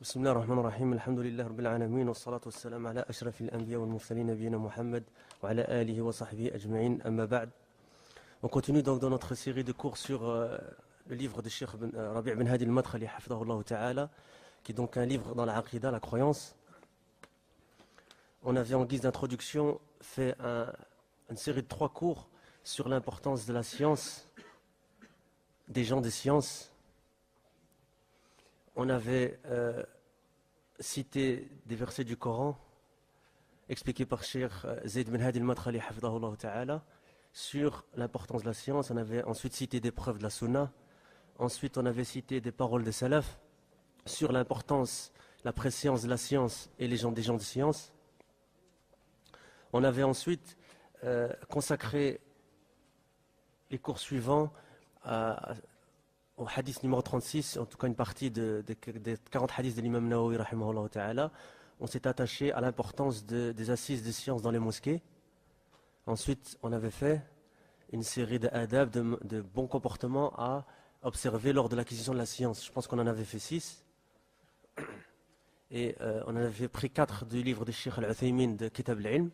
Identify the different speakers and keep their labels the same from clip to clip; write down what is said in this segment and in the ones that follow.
Speaker 1: بسم الله الرحمن الرحيم الحمد لله رب العالمين والصلاة والسلام على أشرف الأنبياء والمرسلين نبينا محمد وعلى آله وصحبه أجمعين أما بعد. On continue donc dans notre série de cours sur le livre de Cheikh Rabi' bin Hadi al-Madkhali hafidhahullah ta'ala, qui est donc un livre dans la Aqidah, la croyance. On avait en guise d'introduction fait une série de 3 cours sur l'importance de la science, des gens de science. On avait cité des versets du Coran expliqués par Cheikh Zayd bin Hadi al-Madkhali hafidhahullah ta'ala sur l'importance de la science. On avait ensuite cité des preuves de la Sunna. Ensuite, on avait cité des paroles des Salaf sur l'importance, la préscience de la science et des gens de science. On avait ensuite consacré les cours suivants au hadith numéro 36, en tout cas une partie des 40 hadiths de l'imam Nawawi rahimahullah ta'ala. On s'est attaché à l'importance des assises de science dans les mosquées. Ensuite, on avait fait une série d'adab, de bons comportements à observer lors de l'acquisition de la science. Je pense qu'on en avait fait 6. Et on en avait pris 4 du livre de Cheikh Al-Uthaymin de Kitab al-Ilm.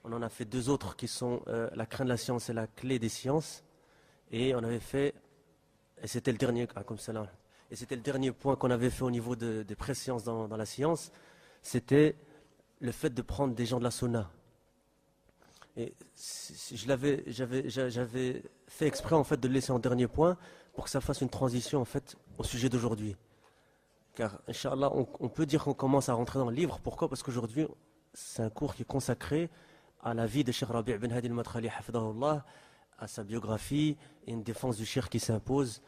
Speaker 1: On en a fait 2 autres qui sont la crainte de la science et la clé des sciences. Et on avait fait, et c'était le dernier, et c'était le dernier point qu'on avait fait au niveau des présciences dans la science, c'était le fait de prendre des gens de la Sunna. Et j'avais fait exprès en fait de le laisser en dernier point pour que ça fasse une transition en fait au sujet d'aujourd'hui. Car Inch'Allah, on peut dire qu'on commence à rentrer dans le livre. Pourquoi? Parce qu'aujourd'hui, c'est un cours qui est consacré à la vie de Cheikh Rabi' bin Hadi al-Madkhali hafidhahullah, à sa biographie et une défense du Cheikh qui s'impose,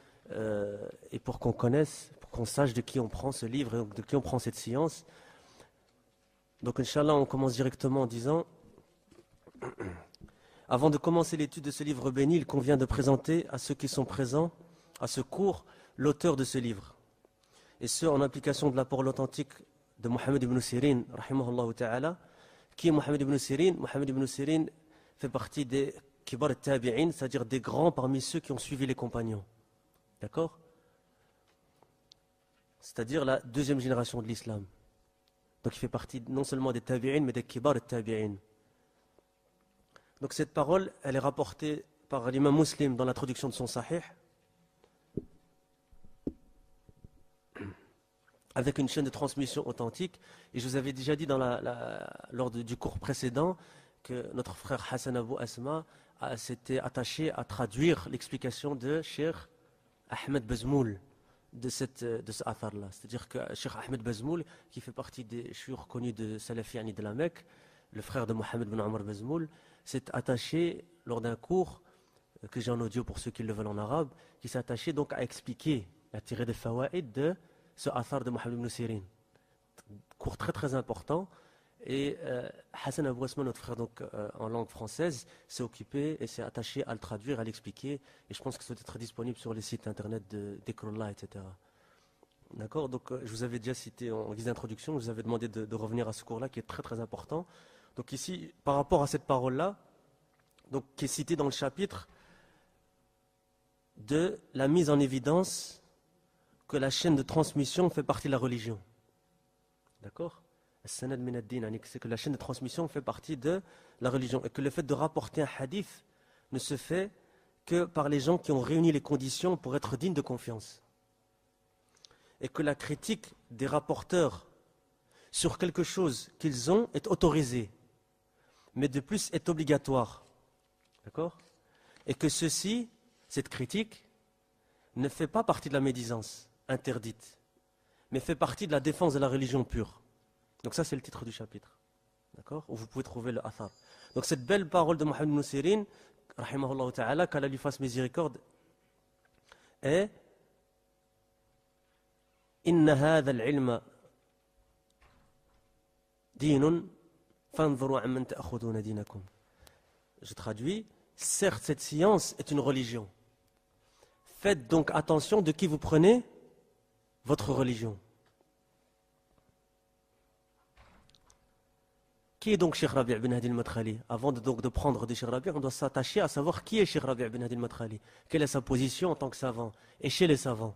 Speaker 1: et pour qu'on connaisse, pour qu'on sache de qui on prend ce livre et de qui on prend cette science. Donc Inch'Allah, on commence directement en disant: avant de commencer l'étude de ce livre béni, il convient de présenter à ceux qui sont présents à ce cours l'auteur de ce livre, et ce en application de la parole authentique de Mohammed ibn Sirin rahimahullah ta'ala. Qui est Mohammed ibn Sirin? Mohammed ibn Sirin fait partie des kibar al-tabi'in, c'est-à-dire des grands parmi ceux qui ont suivi les compagnons. D'accord? C'est-à-dire la 2e génération de l'islam. Donc il fait partie non seulement des tabi'in, mais des kibar al-tabi'in. Donc cette parole, elle est rapportée par l'imam Muslim dans l'introduction de son Sahih, avec une chaîne de transmission authentique. Et je vous avais déjà dit lors du cours précédent que notre frère Hassan Abou Asma s'était attaché à traduire l'explication de Cheikh Ahmed Bazmoul de ce athar-là. C'est-à-dire que Cheikh Ahmed Bazmoul, qui fait partie des chouïrs connus de Salafiyani de la Mecque, le frère de Mohammed bin Omar Bazmoul, s'est attaché lors d'un cours que j'ai en audio pour ceux qui le veulent en arabe, qui s'est attaché donc à expliquer, à tirer des fawaïd de ce athar de Mohammed ibn Sirin. Cours très très important. Et Hassan Abou Asma, notre frère donc, en langue française, s'est occupé et s'est attaché à le traduire, à l'expliquer. Et je pense que ça doit être disponible sur les sites internet d'Ekrullah, etc. D'accord? Donc je vous avais déjà cité en guise d'introduction, je vous avais demandé de revenir à ce cours-là qui est très très important. Donc ici, par rapport à cette parole-là, donc, qui est citée dans le chapitre de la mise en évidence que la chaîne de transmission fait partie de la religion. D'accord? C'est que la chaîne de transmission fait partie de la religion et que le fait de rapporter un hadith ne se fait que par les gens qui ont réuni les conditions pour être dignes de confiance. Et que la critique des rapporteurs sur quelque chose qu'ils ont est autorisée, mais de plus est obligatoire. D'accord? Et que cette critique, ne fait pas partie de la médisance interdite, mais fait partie de la défense de la religion pure. Donc ça, c'est le titre du chapitre. D'accord? Où vous pouvez trouver le athar. Donc cette belle parole de Mohammed ibn Sirin, rahimahullah ta'ala, qu'Allah lui fasse miséricorde, est: Inna hadha al-ilma dinun fanzuru amman ta'khuduna dinakum. Je traduis: certes, cette science est une religion. Faites donc attention de qui vous prenez votre religion. Qui est donc Cheikh Rabi' bin Hadi al-Madkhali? Avant de prendre des Cheikh Rabi', on doit s'attacher à savoir qui est Cheikh Rabi' bin Hadi al-Madkhali. Quelle est sa position en tant que savant et chez les savants.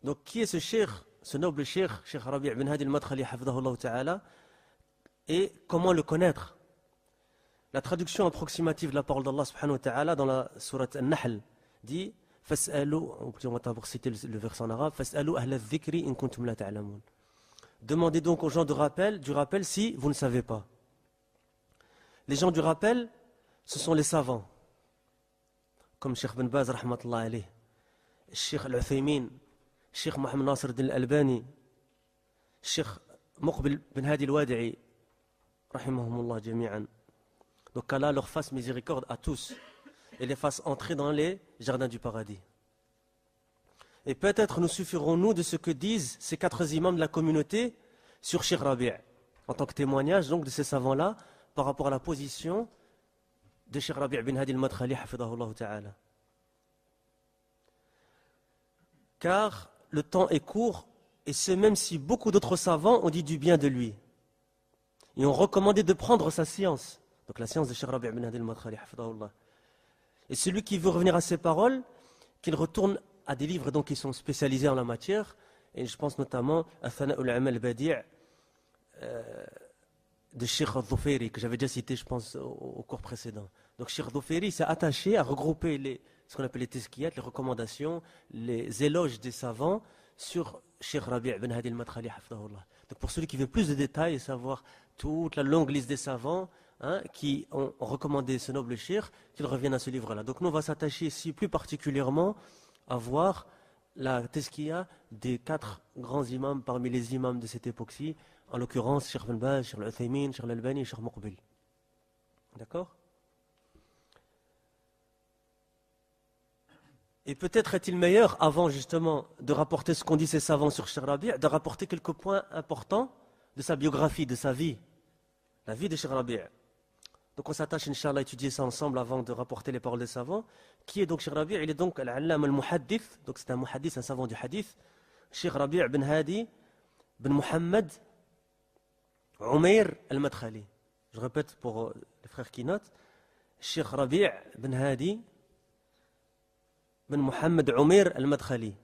Speaker 1: Donc qui est ce Cheikh ce noble cheikh, Cheikh Rabi' bin Hadi al-Madkhali, hafidahullah ta'ala, et comment le connaître. La traduction approximative de la parole d'Allah subhanahu wa ta'ala dans la sourate An-Nahl dit Fas'alou, on va citer le verset en arabe, Fas'alou ahla dhikri in kuntum la ta'lamun. Demandez donc aux gens du rappel si vous ne savez pas. Les gens du rappel, ce sont les savants, comme Cheikh Ben Baz, rahmatullah alayh, Cheikh Al-Uthaymin, Cheikh Mohamed Nasr Al-Albani, Cheikh Muqbil bin Hadi Al-Wadi'i, rahimahumullah jami'an. Donc qu'Allah leur fasse miséricorde à tous et les fasse entrer dans les jardins du paradis. Et peut-être nous suffirons-nous de ce que disent ces 4 imams de la communauté sur Cheikh Rabi', en tant que témoignage donc de ces savants-là par rapport à la position de Cheikh Rabi' bin Hadi al-Madkhali, hafidahullah ta'ala. Car le temps est court, et ce même si beaucoup d'autres savants ont dit du bien de lui. Ils ont recommandé de prendre sa science. Donc la science de Cheikh Rabi' bin Hadi al-Madkhali, hafidahullah. Et celui qui veut revenir à ces paroles, qu'il retourne à des livres donc, qui sont spécialisés en la matière. Et je pense notamment à Thana al-Amal Badi' de Cheikh al-Dhufayri, que j'avais déjà cité, je pense, au cours précédent. Donc Cheikh al-Dhufayri s'est attaché à regrouper ce qu'on appelle les tezkiyat, les recommandations, les éloges des savants sur Cheikh Rabi' bin Hadi al-Madkhali, hafidahullah. Donc pour celui qui veut plus de détails et savoir toute la longue liste des savants, qui ont recommandé ce noble cheikh, qu'il revienne à ce livre-là. Donc nous, on va s'attacher ici plus particulièrement à voir la tezkiya des 4 grands imams parmi les imams de cette époque-ci, en l'occurrence Cheikh Ben Baz, Cheikh Al-Uthaymin, Cheikh Al-Albani et Cheikh Muqbil. D'accord? Et peut-être est-il meilleur, avant justement de rapporter ce qu'ont dit ces savants sur Cheikh Rabi', de rapporter quelques points importants de sa biographie, de sa vie, la vie de Cheikh Rabi'. Donc on s'attache, Inch'Allah, à étudier ça ensemble avant de rapporter les paroles des savants. Qui est donc Cheikh Rabi'? Il est donc Al-Allam al-Muhaddith, donc c'est un muhaddith, un savant du hadith. Cheikh Rabi' bin Hadi bin Muhammad Umayr al-Madkhali. Je répète pour les frères qui notent. Cheikh Rabi' bin Hadi bin Muhammad Umayr al-Madkhali.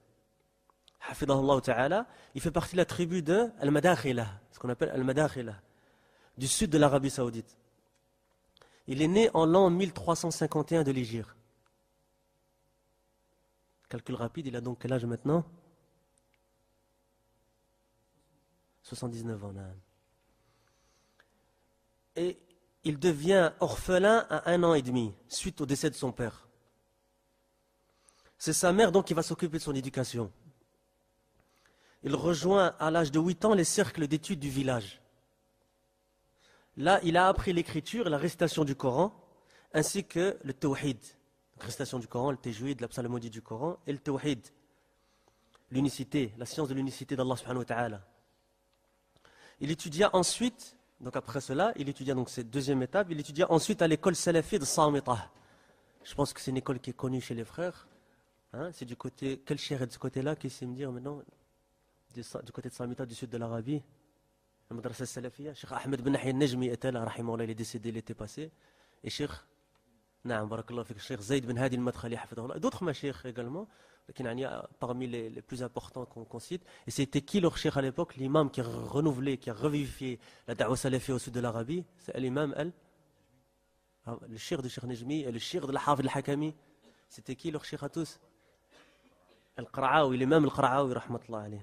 Speaker 1: Hafidahullah ta'ala. Il fait partie de la tribu de Al-Madakhila, ce qu'on appelle Al-Madakhila, du sud de l'Arabie Saoudite. Il est né en l'an 1351 de l'Hégire. Calcul rapide, il a donc quel âge maintenant? 79 ans. Et il devient orphelin à 1 an et demi, suite au décès de son père. C'est sa mère donc qui va s'occuper de son éducation. Il rejoint à l'âge de 8 ans les cercles d'études du village. Là, il a appris l'écriture et la récitation du Coran, ainsi que le tawhid. La récitation du Coran, le tajwid, la psalmodie du Coran, et le tawhid, l'unicité, la science de l'unicité d'Allah subhanahu wa ta'ala. Il étudia ensuite, donc après cela, il étudia donc cette deuxième étape, il étudia ensuite à l'école salafie de Samitah. Je pense que c'est une école qui est connue chez les frères. C'est du côté, quel cher est de ce côté-là, qui sait me dire maintenant, du côté de Samitah, du sud de l'Arabie? La madrasa salafiyya, Cheikh Ahmed Ben Nahya al-Najmi était là, rahimahullah, il est décédé l'été passé. Et Cheikh, naam, barakallah fik, Cheikh Zayd Ben Hadi al-Madkhali, hafidahullah, et d'autres mashayikh également, parmi les plus importants qu'on cite. Et c'était qui leur cheikh à l'époque? L'imam qui a renouvelé, qui a revivifié la da'wa salafiyya au sud de l'Arabie, c'est l'imam le cheikh de Cheikh Najmi et le cheikh de l'Hafid al-Hakami. C'était qui leur cheikh à tous? Al-Qara'awi, l'imam Al-Qara'awi, rahmatullah alayhi.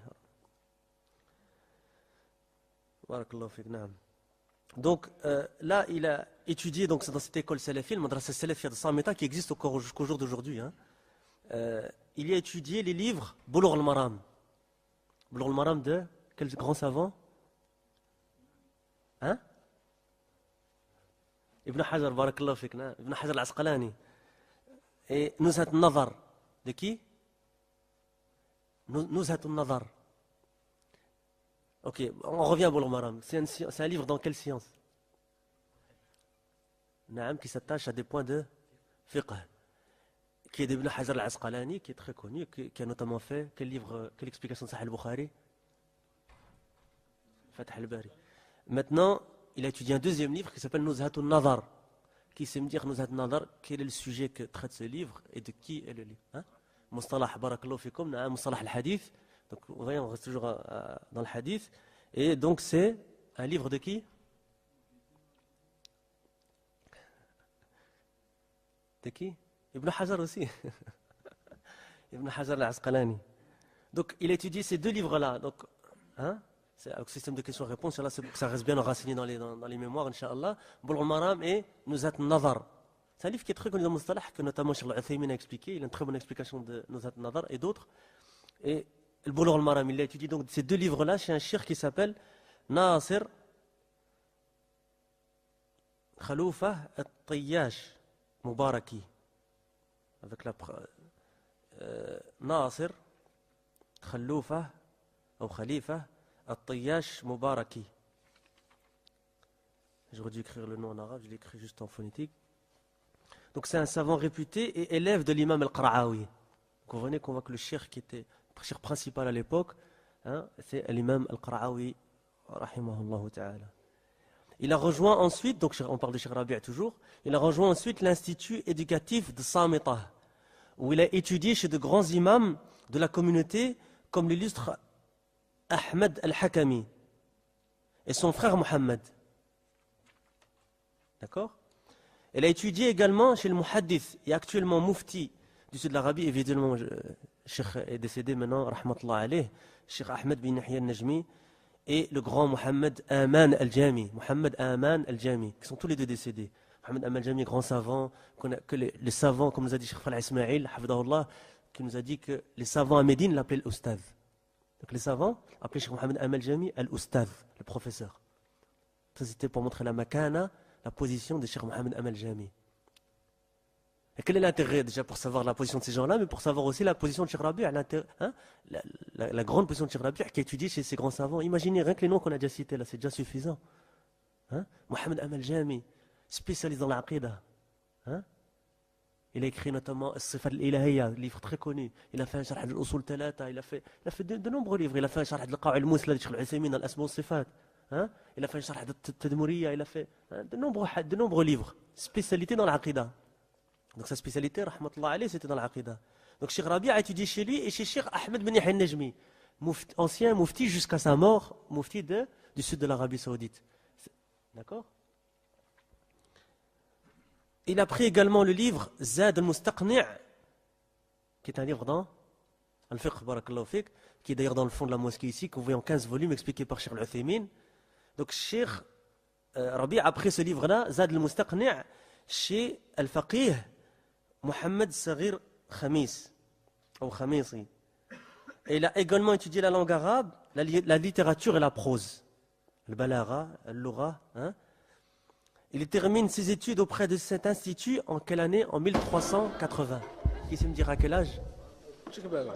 Speaker 1: Donc là, il a étudié donc, dans cette école salafie, le madrasa salafiyya de Samitah, qui existe jusqu'au jour d'aujourd'hui. Il y a étudié les livres Boulough al-Maram. Boulough al-Maram de quel grand savant? Ibn Hajar, barakallahu fik, Ibn Hajar al-Asqalani. Et Nuzhat al-Nazar, de qui? Nuzhat al-Nazar. Ok, on revient à Boulough al-Maram. C'est un livre dans quelle science? Naam, qui s'attache à des points de fiqh. Qui est d'Ibn Hajar al-Asqalani, qui est très connu, qui a notamment fait quelle explication de Sahih al-Bukhari? Fath al-Bari. Maintenant, il a étudié un deuxième livre qui s'appelle Nuzhat al-Nazar. Qui sait me dire Nuzhat al-Nazar, quel est le sujet que traite ce livre et de qui est le livre? Mustalah, barakallahu fikum, Mustalah al-Hadith. Donc, vous voyez, on reste toujours dans le hadith. Et donc, c'est un livre de qui? De qui? Ibn Hajar aussi. Ibn Hajar al-Asqalani. Donc, il étudie ces deux livres-là. Donc, hein? C'est un système de questions-réponses. Là, ça reste bien enraciné dans les mémoires, Inch'Allah. Bulugh al-Maram et Nuzhat al-Nazar. C'est un livre qui est très connu dans le Mustalah, que notamment Cheikh Al-Uthaymin a expliqué. Il a une très bonne explication de Nuzhat al-Nazar et d'autres. Et le Bulugh al-Maram, il a étudié donc ces deux livres-là chez un cheikh qui s'appelle Nasir Khaloufah al-Tayyash Mubaraki. Avec la Nasir Khaloufah ou Khalifa al-Tayyash Mubaraki. J'aurais dû écrire le nom en arabe, je l'ai écrit juste en phonétique. Donc c'est un savant réputé et élève de l'imam al-Qara'awi. Vous comprenez qu'on voit que le cheikh qui était le cheikh principal à l'époque, hein, c'est l'imam al-Qara'awi, rahimahullah ta'ala. Il a rejoint ensuite, donc on parle de Cheikh Rabi' toujours, il a rejoint ensuite l'institut éducatif de Samitah, où il a étudié chez de grands imams de la communauté, comme l'illustre Ahmed al-Hakami et son frère Mohammed. D'accord? Il a étudié également chez le Muhaddith et actuellement mufti du sud de l'Arabie. Évidemment, le Cheikh est décédé maintenant, rahmatullah alayh, Cheikh Ahmed bin Yahya al-Najmi et le grand Mohammed Aman al-Jami, Mohammed Aman al-Jami, qui sont tous les deux décédés. Mohammed Aman al-Jami, grand savant, que les savants, comme nous a dit Cheikh Fala Ismail, hafidahullah, qui nous a dit que les savants à Médine l'appelaient l'Oustad. Donc les savants appelaient Cheikh Mohammed Aman al-Jami al-Oustad, le professeur. Ça c'était pour montrer la makana, la position de Cheikh Mohammed Aman al-Jami. Et quel est l'intérêt déjà pour savoir la position de ces gens-là, mais pour savoir aussi la position de Cheikh Rabi', hein, la grande position de Cheikh Rabi' qui a étudié chez ces grands savants. Imaginez rien que les noms qu'on a déjà cités là, c'est déjà suffisant. Hein? Mohammed Aman al-Jami, spécialiste dans l'aqida. Hein? Il a écrit notamment As-Sifat al-Ilahiyya, livre très connu. Il a fait un sharh al-Usul Talata, il a fait de nombreux livres. Il a fait un sharh al-Qawa' al-Musla de Cheikh Al-Uthaymin, al-Asma al-Sifat. Hein? Il a fait un sharh al-Tadmuriyya, il a fait de nombreux livres. Spécialité dans l'aqida. Donc sa spécialité, rahmatullah alayh, c'était dans l'aqida. Donc Cheikh Rabi' a étudié chez lui et chez Cheikh Ahmed bin Yahya al-Najmi, ancien mufti jusqu'à sa mort, mufti du sud de l'Arabie Saoudite. D'accord? Il a pris également le livre Zad al-Mustaqni', qui est un livre dans Al-Fiqh, barakallahu fik, qui est d'ailleurs dans le fond de la mosquée ici, que vous voyez en 15 volumes, expliqué par Cheikh Al-Uthaymin. Donc Cheikh Rabi' a pris ce livre-là, Zad al-Mustaqni', chez Al-Faqih Mohammed Saghir Khamis, ou Khamisi. Et il a également étudié la langue arabe, la littérature et la prose. Le balagha, le lugha. Hein? Il termine ses études auprès de cet institut en quelle année? En 1380. Qui sait me dire à quel âge?
Speaker 2: Chicken burger.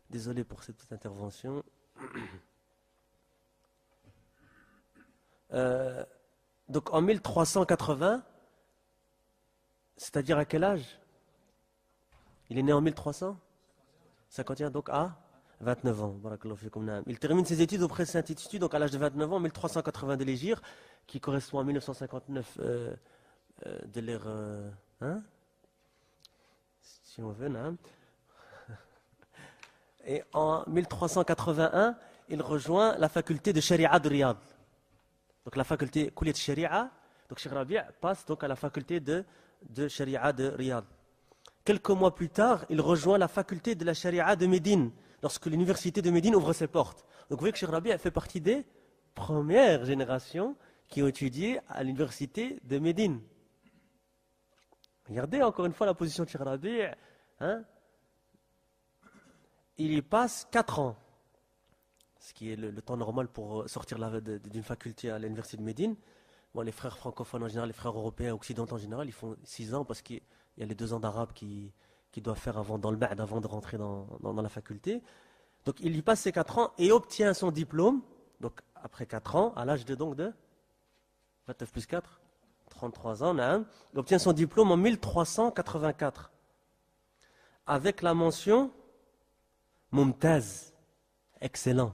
Speaker 1: Désolé pour cette petite intervention. Donc en 1380, c'est-à-dire à quel âge? Il est né en 1351, donc à 29 ans. Il termine ses études auprès de cet institut, donc à l'âge de 29 ans, 1380 de l'Hégire, qui correspond à 1959 de l'ère... si on veut, hein. Et en 1381, il rejoint la faculté de Sharia de Riyad. Donc la faculté Kouliyat de Sharia, donc Cheikh Rabi' passe donc à la faculté de Sharia de Riyad. Quelques mois plus tard, il rejoint la faculté de la Sharia de Médine, lorsque l'université de Médine ouvre ses portes. Donc vous voyez que Cheikh Rabi' fait partie des premières générations qui ont étudié à l'université de Médine. Regardez encore une fois la position de Cheikh Rabi'. Hein? Il y passe 4 ans, ce qui est le temps normal pour sortir d'une faculté à l'université de Médine. Bon, les frères francophones en général, les frères européens, occidentaux en général, ils font 6 ans parce qu'il y a les 2 ans d'arabe qu'ils doivent faire dans le Ma'd avant de rentrer dans la faculté. Donc il y passe ces 4 ans et obtient son diplôme, donc après 4 ans, à l'âge de 29 plus 4, 33 ans, il obtient son diplôme en 1384, avec la mention Mumtaz, excellent.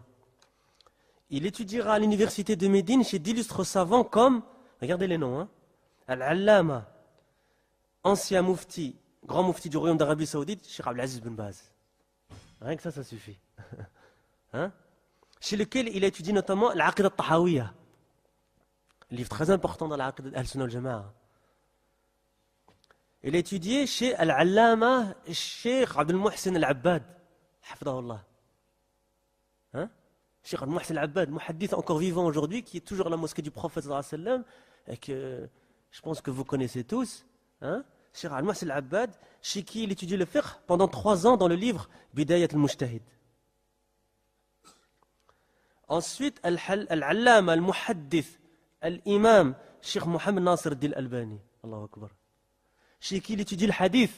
Speaker 1: Il étudiera à l'université de Médine chez d'illustres savants comme Regardez les noms. Hein. Al-Allama, ancien mufti, grand mufti du royaume d'Arabie Saoudite, Cheikh Abdelaziz bin Baz. Rien que ça suffit. Hein? Chez lequel il a étudié notamment l'Aqid al-Tahawiyya, livre très important dans l'Aqid al-Sunnah al-Jama'a. Il a étudié chez Al-Allama, Cheikh Abdel Muhsin al-Abbad, hafidahullah. Hein? Cheikh Abdel Muhsin al-Abbad, muhaddith encore vivant aujourd'hui, qui est toujours à la mosquée du prophète sallallahu alayhi wa sallam, et que je pense que vous connaissez tous. Hein? Cheikh Abdel Muhsin al-Abbad, chez qui il étudie le fiqh pendant 3 ans dans le livre Bidayat al-Mujtahid. Ensuite, Al-Allama, Al-Muhaddith, Al-Imam, Cheikh Mohamed Nasr al-Din al-Albani. Allahu Akbar. Chez qui il étudie le hadith.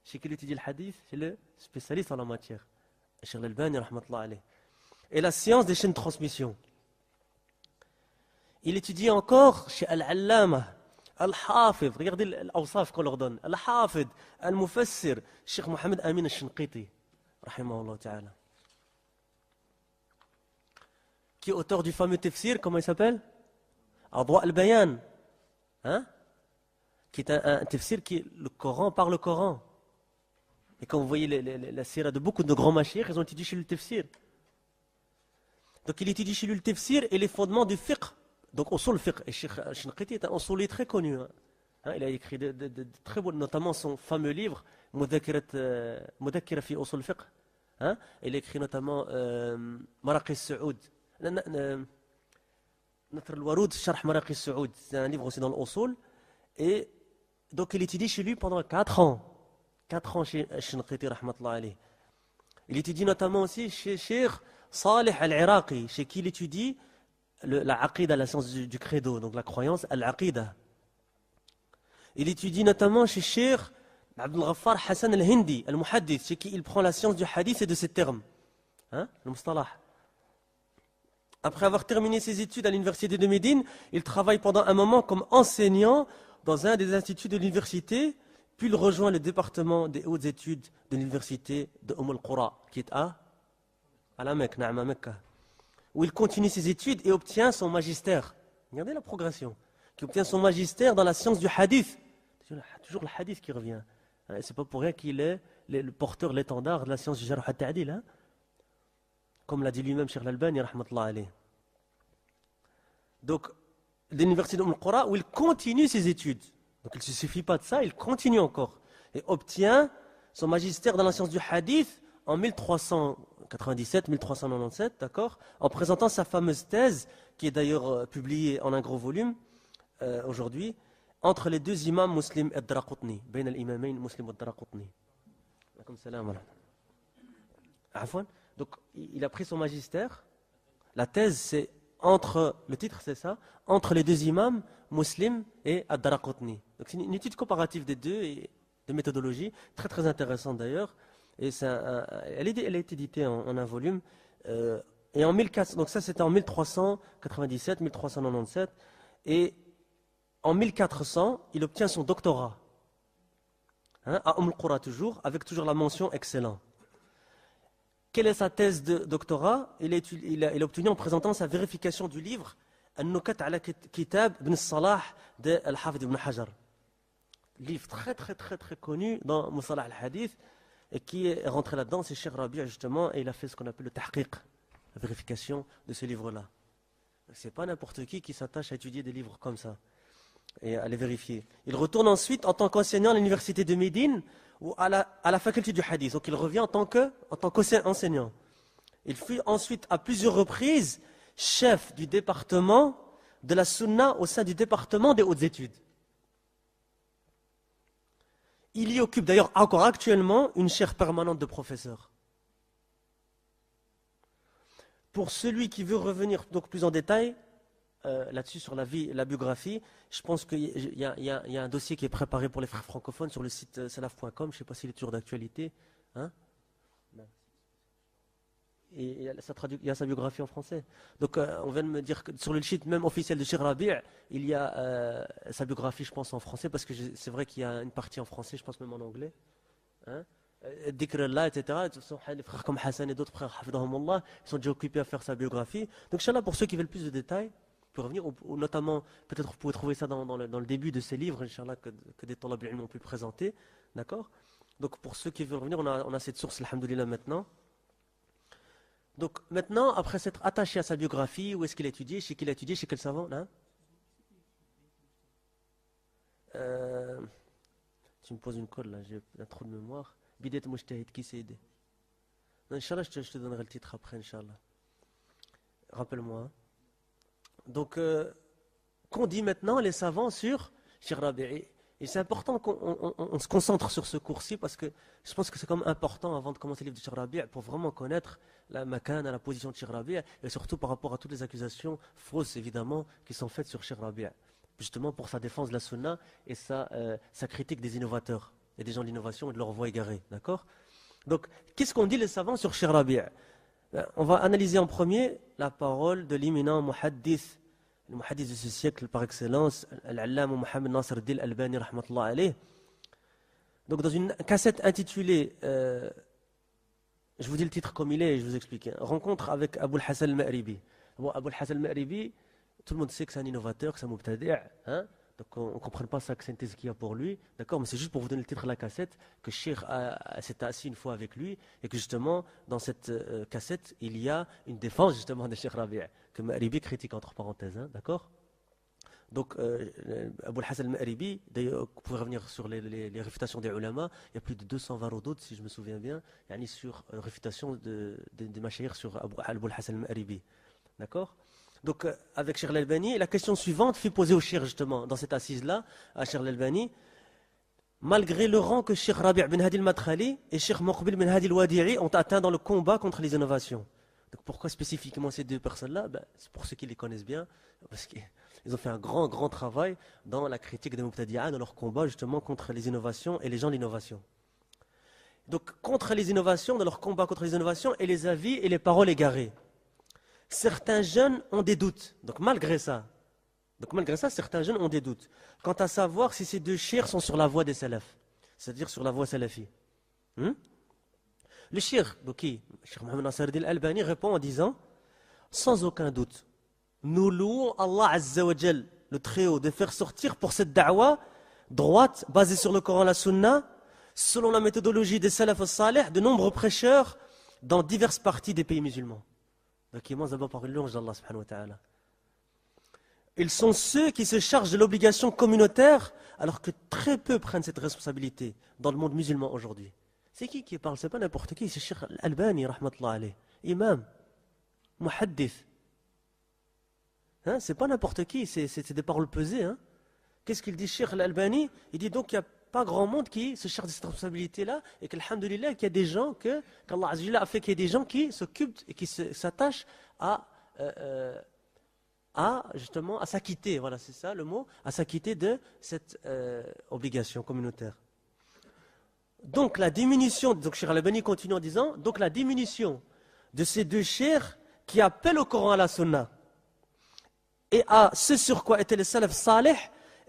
Speaker 1: Chez qui il étudie le hadith, c'est le spécialiste en la matière. Cheikh al-Albani, rahmatullah alayh. Et la science des chaînes de transmission. Il étudie encore chez Al-Allama, Al-Hafid. Regardez l'awsaf qu'on leur donne. Al-Hafid, Al-Mufassir, Cheikh Mohamed Amin al-Shinqiti, rahimahullah ta'ala. Qui est auteur du fameux tafsir, comment il s'appelle? Adwa al-Bayan. Hein? Qui est un tafsir qui est le Coran par le Coran. Et quand vous voyez la sira de beaucoup de grands machir, ils ont étudié chez le tafsir. Donc il étudie chez lui le tafsir et les fondements du fiqh. Donc usul fiqh. Et Cheikh Shinqiti est un usouli très connu. Hein? Il a écrit de très beaux, notamment son fameux livre, Mudhakkira fi usul fiqh. Hein? Il a écrit notamment Maraqi al-Saoud. Notre Al-Waroud, Sharh Maraqi al-Saoud. C'est un livre aussi dans l'usul. Et donc il étudie chez lui pendant 4 ans. 4 ans chez Shinqiti, rahmatullah alayh. Il étudie notamment aussi chez Cheikh Salih al-Iraqi, chez qui il étudie la aqida, la science du credo, donc la croyance, al-aqida. Il étudie notamment chez Cheikh Abdul Ghaffar Hassan al-Hindi, al-Muhaddith, chez qui il prend la science du hadith et de ses termes. Hein, le mustalah. Après avoir terminé ses études à l'université de Médine, il travaille pendant un moment comme enseignant dans un des instituts de l'université, puis il rejoint le département des hautes études de l'université de al-Qura, qui est à la Mecque, à Mecca, où il continue ses études et obtient son magistère. Regardez la progression. Qui obtient son magistère dans la science du hadith. Toujours le hadith qui revient. C'est pas pour rien qu'il est le porteur, l'étendard de la science du jarh al-ta'dil. Hein? Comme l'a dit lui-même Cheikh al-Albani, rahmatullah alayh. Donc, l'université de al-Qura, où il continue ses études. Donc il ne se suffit pas de ça, il continue encore. Et obtient son magistère dans la science du hadith en 1397-1397, d'accord, en présentant sa fameuse thèse, qui est d'ailleurs publiée en un gros volume aujourd'hui, entre les deux imams Muslim et Daraqutni, bain al-imamain Muslim et Daraqutni. Comme salam. Donc il a pris son magistère. La thèse, c'est entre, le titre c'est ça, entre les deux imams, Muslim et Ad-Daraqutni. Donc c'est une étude comparative des deux et de méthodologie, très très intéressante d'ailleurs. Et elle a été éditée en un volume. Et en 1400, donc ça c'était en 1397, 1397. Et en 1400, il obtient son doctorat. Hein, à al-Qura toujours, avec toujours la mention excellent. Quelle est sa thèse de doctorat? Il a obtenu en présentant sa vérification du livre Al-Nukat ala Kitab ibn Salah de Al-Hafid ibn Hajar. Livre très très très très connu dans Musalah al-Hadith et qui est rentré là-dedans, c'est Cheikh Rabi' justement, et il a fait ce qu'on appelle le tahqiq, la vérification de ce livre-là. C'est pas n'importe qui s'attache à étudier des livres comme ça et à les vérifier. Il retourne ensuite en tant qu'enseignant à l'université de Médine ou à la faculté du hadith. Donc il revient en tant qu'enseignant. Il fut ensuite à plusieurs reprises chef du département de la sunna au sein du département des hautes études. Il y occupe d'ailleurs encore actuellement une chaire permanente de professeur. Pour celui qui veut revenir donc plus en détail là-dessus sur la vie, la biographie, je pense qu'il y a un dossier qui est préparé pour les frères francophones sur le site salaf.com. Je ne sais pas s'il est toujours d'actualité. Hein, et il y a sa biographie en français. Donc on vient de me dire que sur le site même officiel de Cheikh Rabi', il y a sa biographie, je pense, en français, parce que c'est vrai qu'il y a une partie en français, je pense même en anglais. Hein, Dhikrullah, etc. Les frères comme Hassan et d'autres frères, hafidahumullah, ils sont déjà occupés à faire sa biographie. Donc, Inch'Allah, pour ceux qui veulent plus de détails, pouvez revenir, ou notamment, peut-être vous pouvez trouver ça dans le début de ces livres, Inch'Allah, que des talab al-ilm ont pu présenter. D'accord? Donc pour ceux qui veulent revenir, on a cette source, alhamdoulilah, maintenant. Donc maintenant, après s'être attaché à sa biographie, où est-ce qu'il a étudié, chez qui il a étudié, chez quel savant, hein? Tu me poses une colle là, j'ai un trou de mémoire. Bidet Mujtahid, qui s'est aidé? Inch'Allah, je te donnerai le titre après, Inch'Allah. Rappelle-moi. Hein. Donc, qu'ont dit maintenant les savants sur Cheikh Rabi'i? Et c'est important qu'on se concentre sur ce cours-ci parce que je pense que c'est quand même important avant de commencer le livre de Cheikh Rabi'i pour vraiment connaître la makana, la position de Cheikh Rabi'i et surtout par rapport à toutes les accusations fausses évidemment qui sont faites sur Cheikh Rabi'i. Justement pour sa défense de la sunna et sa critique des innovateurs et des gens de l'innovation et de leur voie égarée. D'accord? Donc, qu'est-ce qu'ont dit les savants sur Cheikh Rabi'i? On va analyser en premier la parole de l'éminent muhaddith, le muhaddith de ce siècle par excellence, Al-Allama Mohamed Nasr al-Din al-Albani, rahmatullah alayh. Donc, dans une cassette intitulée, je vous dis le titre comme il est et je vous explique. Rencontre avec Abou al-Hassan al-Ma'ribi. Bon, Abou al-Hassan al-Ma'ribi, tout le monde sait que c'est un innovateur, que c'est un mubtadi', hein? Donc on ne comprend pas ça que c'est une tazkiya pour lui, d'accord, mais c'est juste pour vous donner le titre de la cassette, que Cheikh s'est assis une fois avec lui, et que justement, dans cette cassette, il y a une défense justement de Cheikh Rabi', que Ma'ribi critique entre parenthèses, hein, d'accord. Donc, Abou al-Hassan al-Ma'ribi, d'ailleurs, vous pouvez revenir sur les réfutations des ulama, il y a plus de 220 rodotes, si je me souviens bien, sur réfutation des mashayikh sur Abou al-Hassan al-Ma'ribi, d'accord. Donc, avec Cheikh Al-Albani, la question suivante fut posée au Cheikh, justement, dans cette assise-là, à Cheikh Al-Albani. Malgré le rang que Cheikh Rabi' bin Hadi al-Madkhali et Cheikh Muqbil bin Hadi al-Wadi'i ont atteint dans le combat contre les innovations. Donc, pourquoi spécifiquement ces deux personnes-là? C'est pour ceux qui les connaissent bien, parce qu'ils ont fait un grand travail dans la critique des Mubtadi'a, dans leur combat, justement, contre les innovations et les gens de l'innovation. Donc, contre les innovations, dans leur combat contre les innovations et les avis et les paroles égarées. Certains jeunes ont des doutes. Donc malgré ça, certains jeunes ont des doutes. Quant à savoir si ces deux cheikhs sont sur la voie des salafs, c'est-à-dire sur la voie salafi. Le cheikh, Cheikh Mohamed Nasr al-Din al-Albani répond en disant, sans aucun doute, nous louons Allah Azza wa Jal, le Très-Haut, de faire sortir pour cette da'wa droite, basée sur le Coran et la Sunna, selon la méthodologie des salafs salih, de nombreux prêcheurs dans diverses parties des pays musulmans. Donc, ils commencent d'abord par une louange d'Allah subhanahu wa ta'ala. Ils sont ceux qui se chargent de l'obligation communautaire, alors que très peu prennent cette responsabilité dans le monde musulman aujourd'hui. C'est qui parle? C'est pas n'importe qui, c'est Cheikh Al-Albani, rahmatullah alayh. Imam, muhaddith. Hein, c'est pas n'importe qui, c'est des paroles pesées. Hein. Qu'est-ce qu'il dit, Cheikh Al-Albani? Il dit donc qu'il n'y a pas grand monde qui se charge de cette responsabilité-là et qu'alhamdoulilah, qu'il y a des gens, qu'Allah Azza a fait qu'il y ait des gens qui s'occupent et qui s'attachent justement à s'acquitter, voilà c'est ça le mot, à s'acquitter de cette obligation communautaire. Donc la diminution, donc Cheikh Al-Albani continue en disant, donc la diminution de ces deux cheikhs qui appellent au Coran à la Sunna et à ce sur quoi étaient les salaf salih,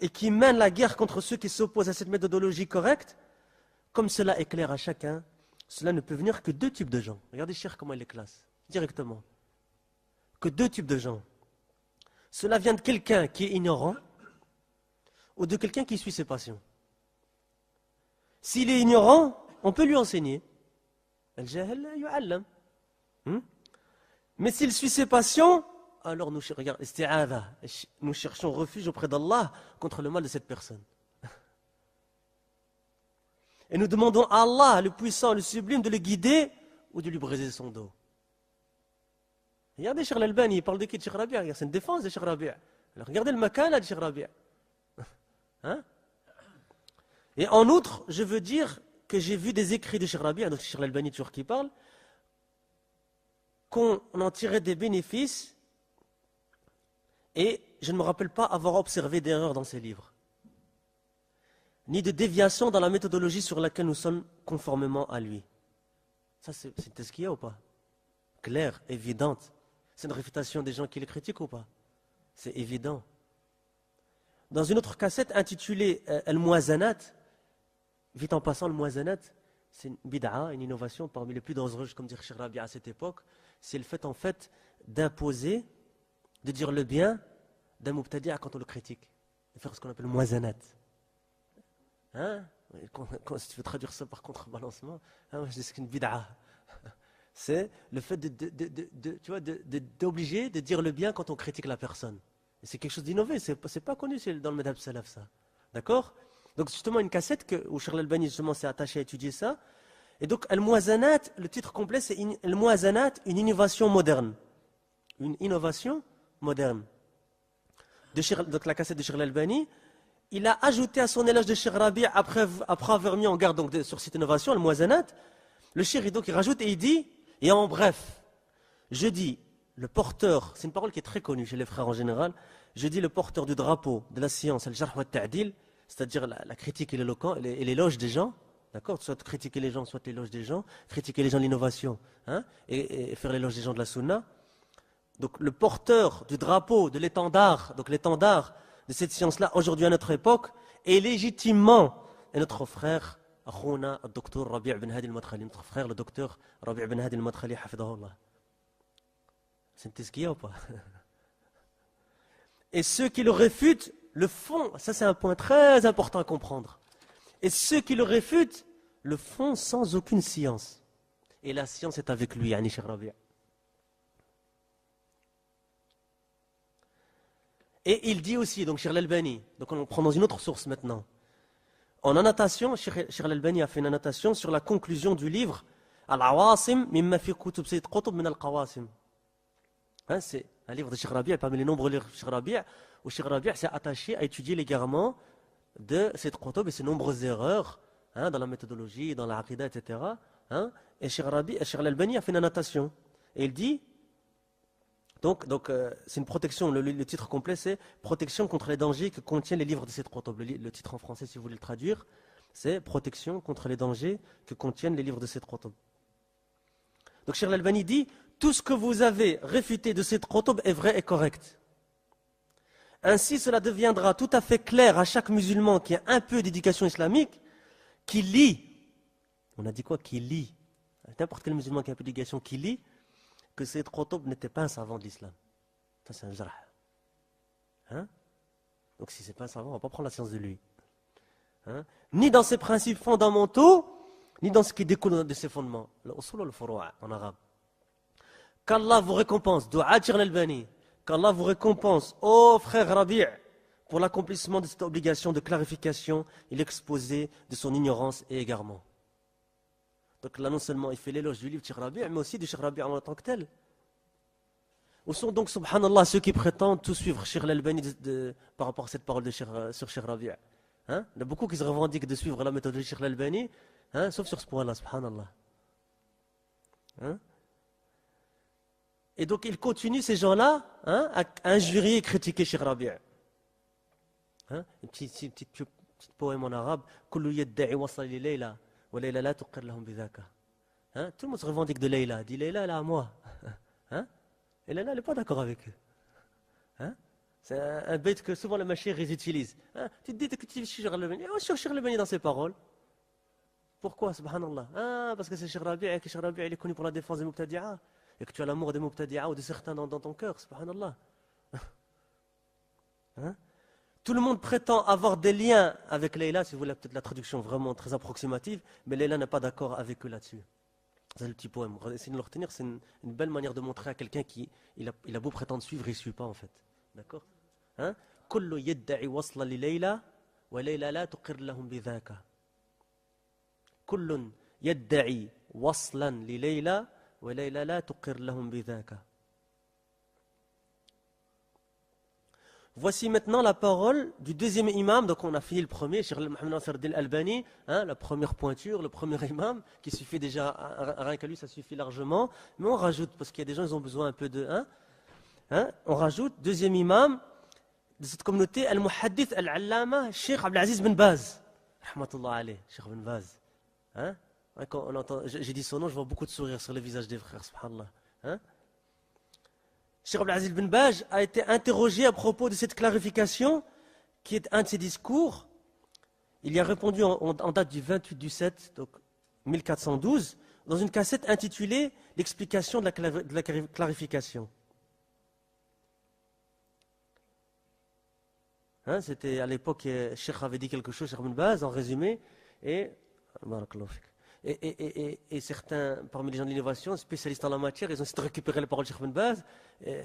Speaker 1: et qui mène la guerre contre ceux qui s'opposent à cette méthodologie correcte, comme cela est clair à chacun, cela ne peut venir que deux types de gens. Regardez, cher, comment il les classe, directement. Que deux types de gens. Cela vient de quelqu'un qui est ignorant, ou de quelqu'un qui suit ses passions. S'il est ignorant, on peut lui enseigner. Al-jahil yu'allam. Mais s'il suit ses passions, alors nous cherchons refuge auprès d'Allah contre le mal de cette personne. Et nous demandons à Allah, le puissant, le sublime, de le guider ou de lui briser son dos. Regardez Cheikh Al-Albani, il parle de qui? De Cheikh Rabi', c'est une défense de Cheikh Rabi'. Alors regardez le makana de Cheikh Rabi'. Hein? Et en outre, je veux dire que j'ai vu des écrits de Cheikh Rabi', donc Cheikh Al-Albani toujours qui parle, qu'on en tirait des bénéfices. Et je ne me rappelle pas avoir observé d'erreur dans ces livres, ni de déviation dans la méthodologie sur laquelle nous sommes conformément à lui. Ça, c'est ce qu'il y a ou pas? Claire, évidente. C'est une réfutation des gens qui les critiquent ou pas? C'est évident. Dans une autre cassette intitulée Al-Muazanat, vite en passant, Al-Muazanat, c'est une bid'a, une innovation parmi les plus dangereuses, comme dire Cheikh Rabi' à cette époque. C'est le fait, en fait, d'imposer, de dire le bien d'un mubtadi' quand on le critique. De faire ce qu'on appelle muazanat. Hein? Si tu veux traduire ça par contrebalancement, hein, je dis que c'est une bid'a. C'est le fait d'obliger de dire le bien quand on critique la personne. Et c'est quelque chose d'innové, c'est pas connu dans le madhab salaf ça. D'accord? Donc justement une cassette où Cheikh Al-Albani justement s'est attaché à étudier ça. Et donc Al-Muazanat, le titre complet c'est Al-Muazanat, une innovation moderne. Une innovation moderne. Donc la cassette de Cheikh Al-Albani, il a ajouté à son éloge de Cheikh Rabi' après avoir mis en garde donc, sur cette innovation, Al-Muazanat, le Cheikh donc il rajoute et il dit, et en bref, je dis, le porteur, c'est une parole qui est très connue chez les frères en général, je dis le porteur du drapeau de la science, al-jarh wa ta'dil, c'est-à-dire la critique et l'éloge des gens, d'accord, soit critiquer les gens, soit l'éloge des gens, critiquer les gens de l'innovation, hein, et faire l'éloge des gens de la sunna. Donc le porteur du drapeau, de l'étendard, donc l'étendard de cette science-là, aujourd'hui à notre époque, est légitimement notre frère, Akhouna, le docteur Rabi' ibn Hadi al-Madkhali, notre frère, le docteur Rabi' ibn Hadi al-Madkhali, hafidahullah. C'est une tezkiya ou pas? Et ceux qui le réfutent le font, ça c'est un point très important à comprendre. Et ceux qui le réfutent le font sans aucune science. Et la science est avec lui, yani Cheikh Rabi'. Et il dit aussi, donc Cheikh Al-Albani, donc on prend dans une autre source maintenant. En annotation, Cheikh Al-Albani a fait une annotation sur la conclusion du livre Al-Awasim mimma fi kutub Sayyid Qutb min al-Qawasim. C'est un livre de Cheikh Rabi', parmi les nombreux livres de Cheikh Rabi', où Cheikh Rabi' s'est attaché à étudier l'égarement de Sayyid Qutb et ses nombreuses erreurs dans la méthodologie, dans la aqidah, etc. Et Cheikh Al-Albani a fait une annotation. Et il dit, donc c'est une protection, le titre complet c'est Protection contre les dangers que contiennent les livres de Sayyid Qutb. Le titre en français, si vous voulez le traduire, c'est Protection contre les dangers que contiennent les livres de Sayyid Qutb. Donc Cheikh Al-Albani dit, tout ce que vous avez réfuté de Sayyid Qutb est vrai et correct. Ainsi, cela deviendra tout à fait clair à chaque musulman qui a un peu d'éducation islamique, qui lit, on a dit quoi? Qui lit, n'importe quel musulman qui a un peu d'éducation, qui lit, que Sayyid Qutb n'était pas un savant de l'islam. Ça c'est un jarh. Donc si c'est pas un savant, on ne va pas prendre la science de lui. Ni dans ses principes fondamentaux, ni dans ce qui découle de ses fondements. L'usul al-furu' en arabe. Qu'Allah vous récompense, Dua Cheikh Al-Albani, qu'Allah vous récompense, ô frère Rabi', pour l'accomplissement de cette obligation de clarification et l'exposé de son ignorance et égarement. Donc là, non seulement il fait l'éloge du livre de Cheikh Rabi', mais aussi de Cheikh Rabi' en tant que tel. Où sont donc, subhanallah, ceux qui prétendent tout suivre Cheikh Al-Albani par rapport à cette parole de sur Cheikh Rabi'? Il y a beaucoup qui se revendiquent de suivre la méthode de Cheikh Al-Albani, sauf sur ce point-là, subhanallah. Et donc, ils continuent, ces gens-là, à injurier et critiquer Cheikh Rabi'. Un petit poème en arabe. Kullu yadda'i wasal li Layla, wa Layla la tuqir lahum bidhaka. Tout le monde se revendique de Layla. Dit Layla, elle est à moi. Et Layla, elle n'est pas d'accord avec eux. C'est un bête que souvent les machires ils utilisent. Tu te dis que tu es Cheikh Al-Albani. Sur Cheikh Al-Albani dans ses paroles. Pourquoi, subhanallah? Parce que c'est Cheikh Rabi', et que Cheikh Rabi' il est connu pour la défense des Mubtadi'a. Et que tu as l'amour des Mubtadi'a ou de certains dans ton cœur, subhanallah. Tout le monde prétend avoir des liens avec Layla, si vous voulez peut-être la traduction vraiment très approximative, mais Layla n'est pas d'accord avec eux là-dessus. C'est le petit poème. Essayez de le retenir, c'est une belle manière de montrer à quelqu'un qui il a beau prétendre suivre, il ne suit pas en fait. D'accord? Kullu yadda'i wasla li Layla, wa Layla la tuqir lahum bidhaka. Kullun yadda'i waslan li Layla, wa Layla la tuqir lahum bidhaka. Voici maintenant la parole du deuxième imam. Donc on a fini le premier, Cheikh Mohamed Nasser Al-Albani, la première pointure, le premier imam, qui suffit déjà, rien qu'à lui ça suffit largement. Mais on rajoute, parce qu'il y a des gens ils ont besoin un peu de... on rajoute, deuxième imam de cette communauté, Al-Muhaddith Al-Allama, Cheikh Abdelaziz bin Baz. Rahmatullah alayh, Cheikh bin Baz. Quand on entend, j'ai dit son nom, je vois beaucoup de sourires sur les visages des frères, subhanallah. Cheikh Abdelaziz bin Baz a été interrogé à propos de cette clarification, qui est un de ses discours. Il y a répondu en date du 28 du 7, donc 1412, dans une cassette intitulée « L'explication de la clarification ». Hein, c'était à l'époque, Cheikh avait dit quelque chose, Cheikh Ben Baz, en résumé, et, barakallahu fik. Et certains, parmi les gens de l'innovation, spécialistes en la matière, ils ont essayé de récupérer les paroles de Cheikh Ben Baz, et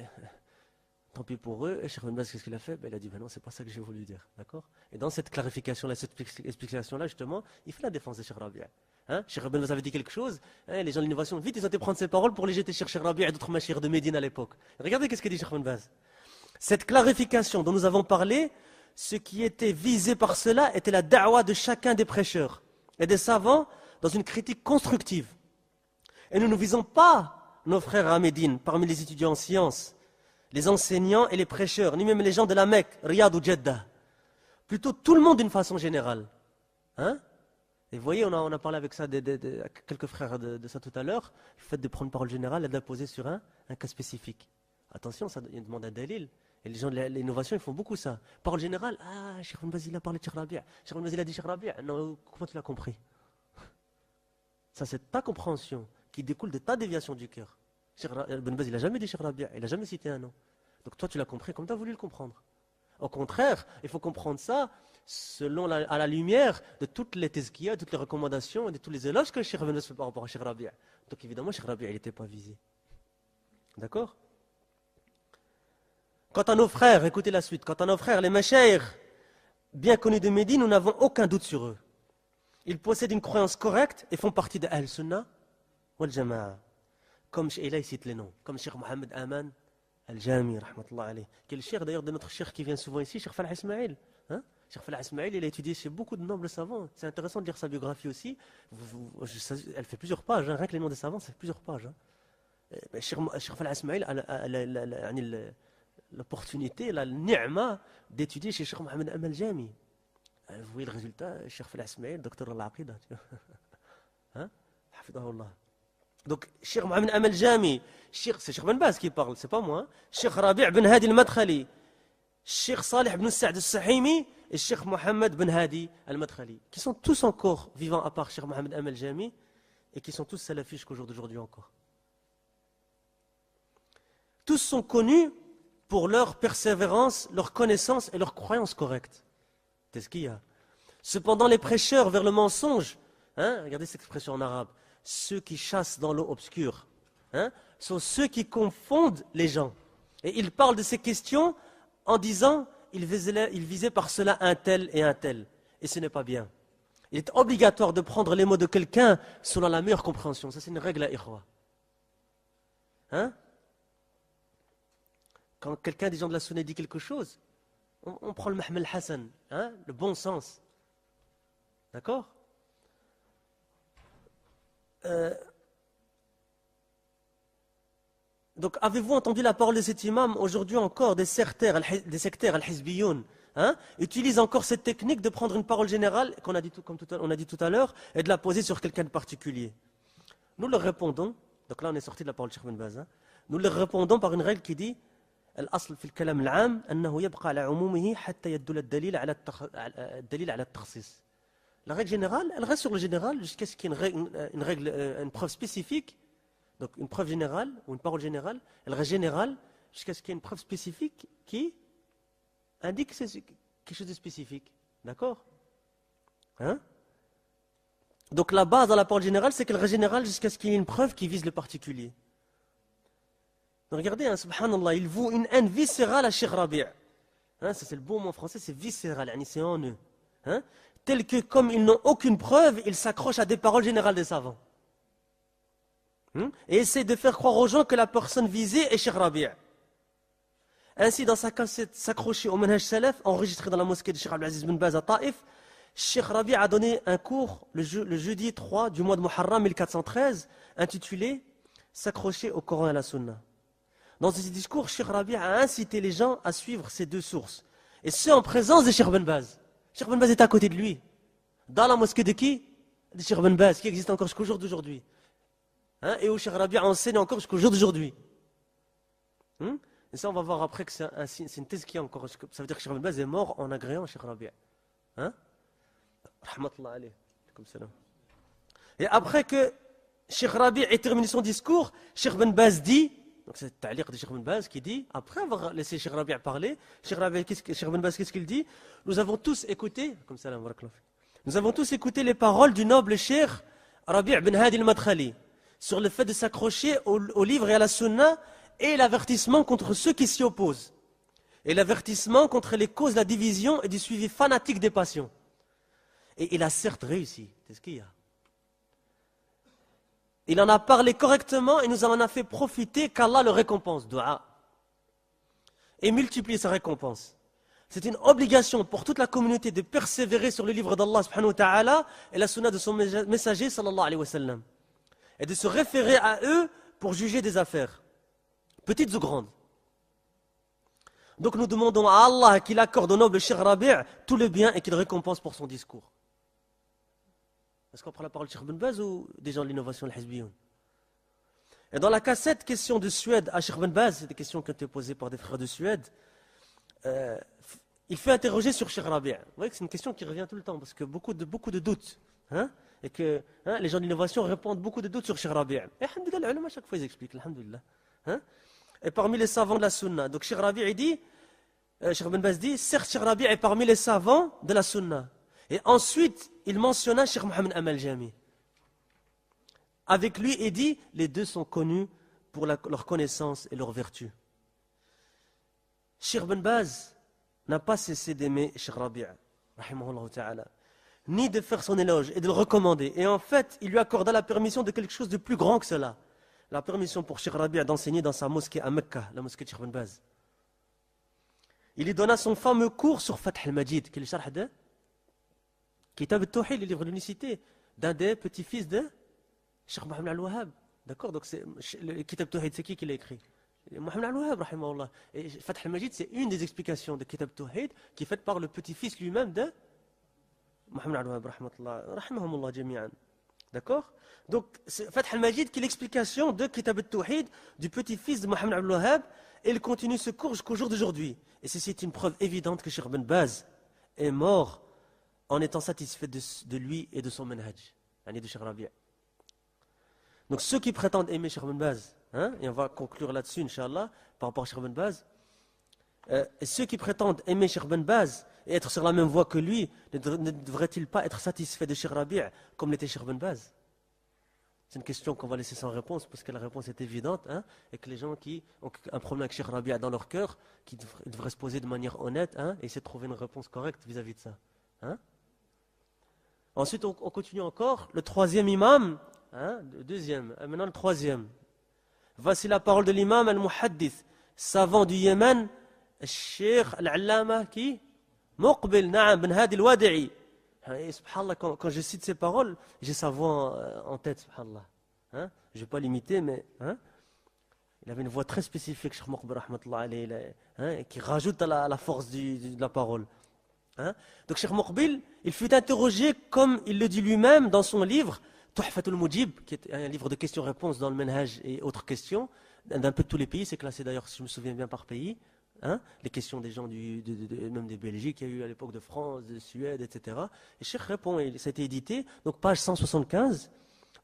Speaker 1: tant pis pour eux. Et Cheikh Ben Baz, qu'est-ce qu'il a fait? Ben, il a dit, ben non, c'est pas ça que j'ai voulu dire. D'accord? Et dans cette clarification-là, cette explication-là, justement, il fait la défense de Cheikh Rabi'. Hein? Cheikh Ben Baz avait dit quelque chose, hein, les gens de l'innovation, vite, ils ont été prendre ses paroles pour les jeter sur Cheikh Rabi' et d'autres machires de Médine à l'époque. Regardez qu'est-ce qu'il dit Cheikh Ben Baz. Cette clarification dont nous avons parlé, ce qui était visé par cela était la da'wa de chacun des prêcheurs et des savants dans une critique constructive. Et nous ne visons pas nos frères à Médine, parmi les étudiants en sciences, les enseignants et les prêcheurs, ni même les gens de la Mecque, Riyad ou Jeddah. Plutôt tout le monde d'une façon générale. Hein? Et vous voyez, on a parlé avec ça quelques frères de ça tout à l'heure, le fait de prendre parole générale et de la poser sur un cas spécifique. Attention, ça demande un dalil. Et les gens de l'innovation, ils font beaucoup ça. Parole générale, ah, Cheikh Ben Baz, il a parlé de Cheikh Rabi'. Cheikh Ben Baz, il a dit Cheikh Rabi'. Non, comment tu l'as compris? Ça, c'est ta compréhension qui découle de ta déviation du cœur. Cheikh Ben Baz, il n'a jamais dit Cheikh Rabi', il n'a jamais cité un nom. Donc toi, tu l'as compris comme tu as voulu le comprendre. Au contraire, il faut comprendre ça à la lumière de toutes les tezkiyas, toutes les recommandations et de tous les éloges que Cheikh Ben Baz fait par rapport à Cheikh Rabi'. Donc évidemment, Cheikh Rabi', il n'était pas visé. D'accord? Quant à nos frères, écoutez la suite, quant à nos frères, les mashayikh, bien connus de Médine, nous n'avons aucun doute sur eux. Ils possèdent une croyance correcte et font partie de Ahl-Sunnah wal Jama'a. Comme, et là il cite les noms, comme Cheikh Mohamed Aman Al-Jami, rahmatullah alayh, qui est le cheikh d'ailleurs de notre cheikh qui vient souvent ici, Cheikh Falah Ismail. Hein? Cheikh Falah Ismail, il a étudié chez beaucoup de nobles savants. C'est intéressant de lire sa biographie aussi. Elle fait plusieurs pages, hein. Rien que les noms des savants, ça fait plusieurs pages. Hein. Cheikh Falah Ismail a l'opportunité, la ni'ma d'étudier chez Cheikh Mohamed Amal Jami. Vous voyez le résultat, Cheikh Falah Ismail, docteur al-Aqida. Hein? Hafidahullah. Donc, Cheikh Mohamed Amal Jami, c'est Cheikh Ben Baz qui parle, c'est pas moi. Hein? Cheikh Rabi' ben Hadi al-Madkhali, Cheikh Salih ben Sa'd al-Sahimi et Cheikh Mohamed ben Hadi al-Madkhali, qui sont tous encore vivants à part Cheikh Mohamed Amal Jami et qui sont tous salafis jusqu'au jour d'aujourd'hui encore. Tous sont connus pour leur persévérance, leur connaissance et leur croyance correcte. C'est ce qu'il y a. Cependant, les prêcheurs vers le mensonge, hein, regardez cette expression en arabe, ceux qui chassent dans l'eau obscure, hein, sont ceux qui confondent les gens. Et ils parlent de ces questions en disant, ils visaient par cela un tel et un tel. Et ce n'est pas bien. Il est obligatoire de prendre les mots de quelqu'un selon la meilleure compréhension. Ça, c'est une règle à Ikhwa. Hein? Quand quelqu'un des gens de la Sunna dit quelque chose, on prend le Mahmal Hassan, hein, le bon sens. D'accord? Donc, avez-vous entendu la parole de cet imam? Aujourd'hui encore, des sectaires al-Hizbiyoun, hein, utilisent encore cette technique de prendre une parole générale, comme on a dit tout à l'heure, et de la poser sur quelqu'un de particulier. Nous leur répondons, donc là on est sorti de la parole de Cheikh Ben Baz, hein, nous leur répondons par une règle qui dit الأصل في الكلام العام أنه يبقى على عمومه حتى يدل الدليل على التخصيص. La règle générale, elle reste sur le général jusqu'à ce qu'il y ait une preuve spécifique. Donc une preuve générale ou une parole générale, elle reste générale jusqu'à ce qu'il y ait une preuve spécifique qui indique quelque chose de spécifique. D'accord? Hein? Donc la base dans la parole générale, c'est qu'elle reste générale jusqu'à ce qu'il y ait une preuve qui vise le particulier. Donc regardez, hein, subhanallah, il voue une haine viscérale à Cheikh Rabi'. Hein, ça c'est le beau mot français, c'est viscéral, c'est en eux. Hein, tel que comme ils n'ont aucune preuve, ils s'accrochent à des paroles générales des savants. Et essaient de faire croire aux gens que la personne visée est Cheikh Rabi'. Ainsi, dans sa cassette s'accrocher au Manhaj Salaf, enregistré dans la mosquée de Cheikh Abdelaziz Ben Baz à Taif, Cheikh Rabi' a donné un cours le jeudi 3 du mois de Muharram 1413, intitulé « S'accrocher au Coran et à la Sunna ». Dans ce discours, Cheikh Rabi' a incité les gens à suivre ces deux sources. Et ce, en présence de Cheikh Ben Baz. Cheikh Ben Baz est à côté de lui. Dans la mosquée de qui? De Cheikh Ben Baz, qui existe encore jusqu'au jour d'aujourd'hui. Hein? Et où Cheikh Rabi' enseigne encore jusqu'au jour d'aujourd'hui. Et ça, on va voir après que c'est une thèse qui est encore. Ça veut dire que Cheikh Ben Baz est mort en agréant Cheikh Rabi'. Hein? Rahmatullah alayh. Et après que Cheikh Rabi' ait terminé son discours, Cheikh Ben Baz dit donc c'est le ta'liq de Cheikh Ben Baz qui dit, après avoir laissé Cheikh Rabi' parler, Cheikh Ben Baz, qu'est-ce qu'il dit? Nous avons tous écouté, comme ça, nous avons tous écouté les paroles du noble Cheikh Rabi' ben Hadi al-Madkhali sur le fait de s'accrocher au livre et à la sunna et l'avertissement contre ceux qui s'y opposent. Et l'avertissement contre les causes de la division et du suivi fanatique des passions. Et il a certes réussi, c'est ce qu'il y a. Il en a parlé correctement et nous en a fait profiter qu'Allah le récompense, dua. Et multiplie sa récompense. C'est une obligation pour toute la communauté de persévérer sur le livre d'Allah subhanahu wa ta'ala et la sunna de son messager sallallahu alayhi wa sallam. Et de se référer à eux pour juger des affaires, petites ou grandes. Donc nous demandons à Allah qu'il accorde au noble Cheikh Rabi' tout le bien et qu'il récompense pour son discours. Est-ce qu'on prend la parole de Cheikh Ben Baz ou des gens de l'innovation, al-Hizbiyoun? Et dans la cassette question de Suède à Cheikh Ben Baz, c'est des questions qui ont été posées par des frères de Suède, il fait interroger sur Cheikh Rabi'. Vous voyez que c'est une question qui revient tout le temps, parce que beaucoup de doutes. Hein, et que les gens de l'innovation répondent beaucoup de doutes sur Cheikh Rabi'. Et alhamdoulilah, les ulama, chaque fois ils expliquent, alhamdoulilah. Hein, et parmi les savants de la sunna. Donc Cheikh Rabi' dit, Cheikh Ben Baz dit, certes Cheikh Rabi' est parmi les savants de la sunna. Et ensuite, il mentionna Cheikh Mohamed Amal Jami. Avec lui, il dit, les deux sont connus pour leur connaissance et leur vertu. Cheikh Ben Baz n'a pas cessé d'aimer Cheikh Rabi', rahimahullah ta'ala, ni de faire son éloge et de le recommander. Et en fait, il lui accorda la permission de quelque chose de plus grand que cela. La permission pour Cheikh Rabi' d'enseigner dans sa mosquée à Mecca, la mosquée de Cheikh Ben Baz. Il lui donna son fameux cours sur Fath al-Majid, qui est le sharh de Kitab al-Tawhid, le livre de l'unicité, d'un des petits-fils de Cheikh Mohamed al-Wahhab. D'accord? Donc le Kitab al-Tawhid, c'est qui l'a écrit? Mohamed al-Wahhab, rahimahullah. Et Fath al-Majid, c'est une des explications de Kitab al-Tawhid qui est faite par le petit-fils lui-même de Mohamed al-Wahhab, rahimahumullah jami'an. D'accord? Donc, c'est Fath al-Majid qui est l'explication de Kitab al-Tawhid du petit-fils de Mohamed al-Wahhab, et il continue ce cours jusqu'au jour d'aujourd'hui. Et c'est une preuve évidente que Cheikh Ben Baz est mort en étant satisfait de lui et de son manhaj, de Cheikh Rabi'. Donc ceux qui prétendent aimer Cheikh Ben Baz, et on va conclure là-dessus, Inch'Allah, par rapport à Cheikh Ben Baz, et ceux qui prétendent aimer Cheikh Ben Baz et être sur la même voie que lui, ne devraient-ils pas être satisfaits de Cheikh Rabi' comme l'était Cheikh Ben Baz? C'est une question qu'on va laisser sans réponse, parce que la réponse est évidente, et que les gens qui ont un problème avec Cheikh Rabi' dans leur cœur, qui devraient se poser de manière honnête, et essayer de trouver une réponse correcte vis-à-vis de ça. Ensuite, on continue encore. Le troisième imam, le deuxième, maintenant le troisième. Voici la parole de l'imam al-Muhaddith, savant du Yémen, Cheikh al-Allama qui Muqbil Na'am ben Hadi al-Wadi'i. Et subhanallah, quand je cite ces paroles, j'ai sa voix en tête, subhanallah. Je ne vais pas l'imiter, mais il avait une voix très spécifique, Cheikh Muqbil, rahmatullah alayhi, qui rajoute à la force de la parole. Donc Cheikh Muqbil, il fut interrogé, comme il le dit lui-même dans son livre, Tuhfatul Mujib, qui est un livre de questions-réponses dans le Manhaj et autres questions, d'un peu de tous les pays, c'est classé d'ailleurs, si je me souviens bien, par pays. Les questions des gens, même des Belgiques, qu'il y a eu à l'époque de France, de Suède, etc. Et Cheikh répond, et ça a été édité, donc page 175,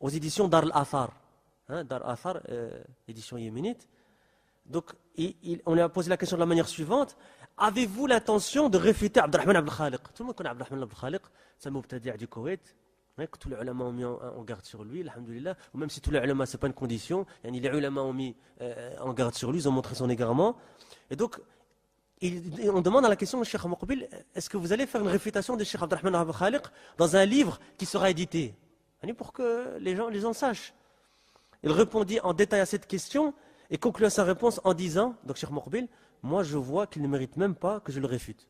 Speaker 1: aux éditions Dar al-Athar. Dar al-Athar, édition yéménite. Donc, on lui a posé la question de la manière suivante. Avez-vous l'intention de réfuter Abdurrahman Abdel Khaliq? Tout le monde connaît Abdurrahman Abdel Khaliq, c'est un mubtadi' du Koweït, que tous les ulama ont mis en garde sur lui, alhamdoulilah. Ou même si tous les ulama, ce n'est pas une condition, les ulama ont mis en garde sur lui, ils ont montré son égarement. Et donc, on demande à la question de Cheikh Muqbil, est-ce que vous allez faire une réfutation de Cheikh Abdurrahman Abdel Khaliq dans un livre qui sera édité? Pour que les gens sachent. Il répondit en détail à cette question et conclut sa réponse en disant, donc Cheikh Muqbil, moi je vois qu'il ne mérite même pas que je le réfute.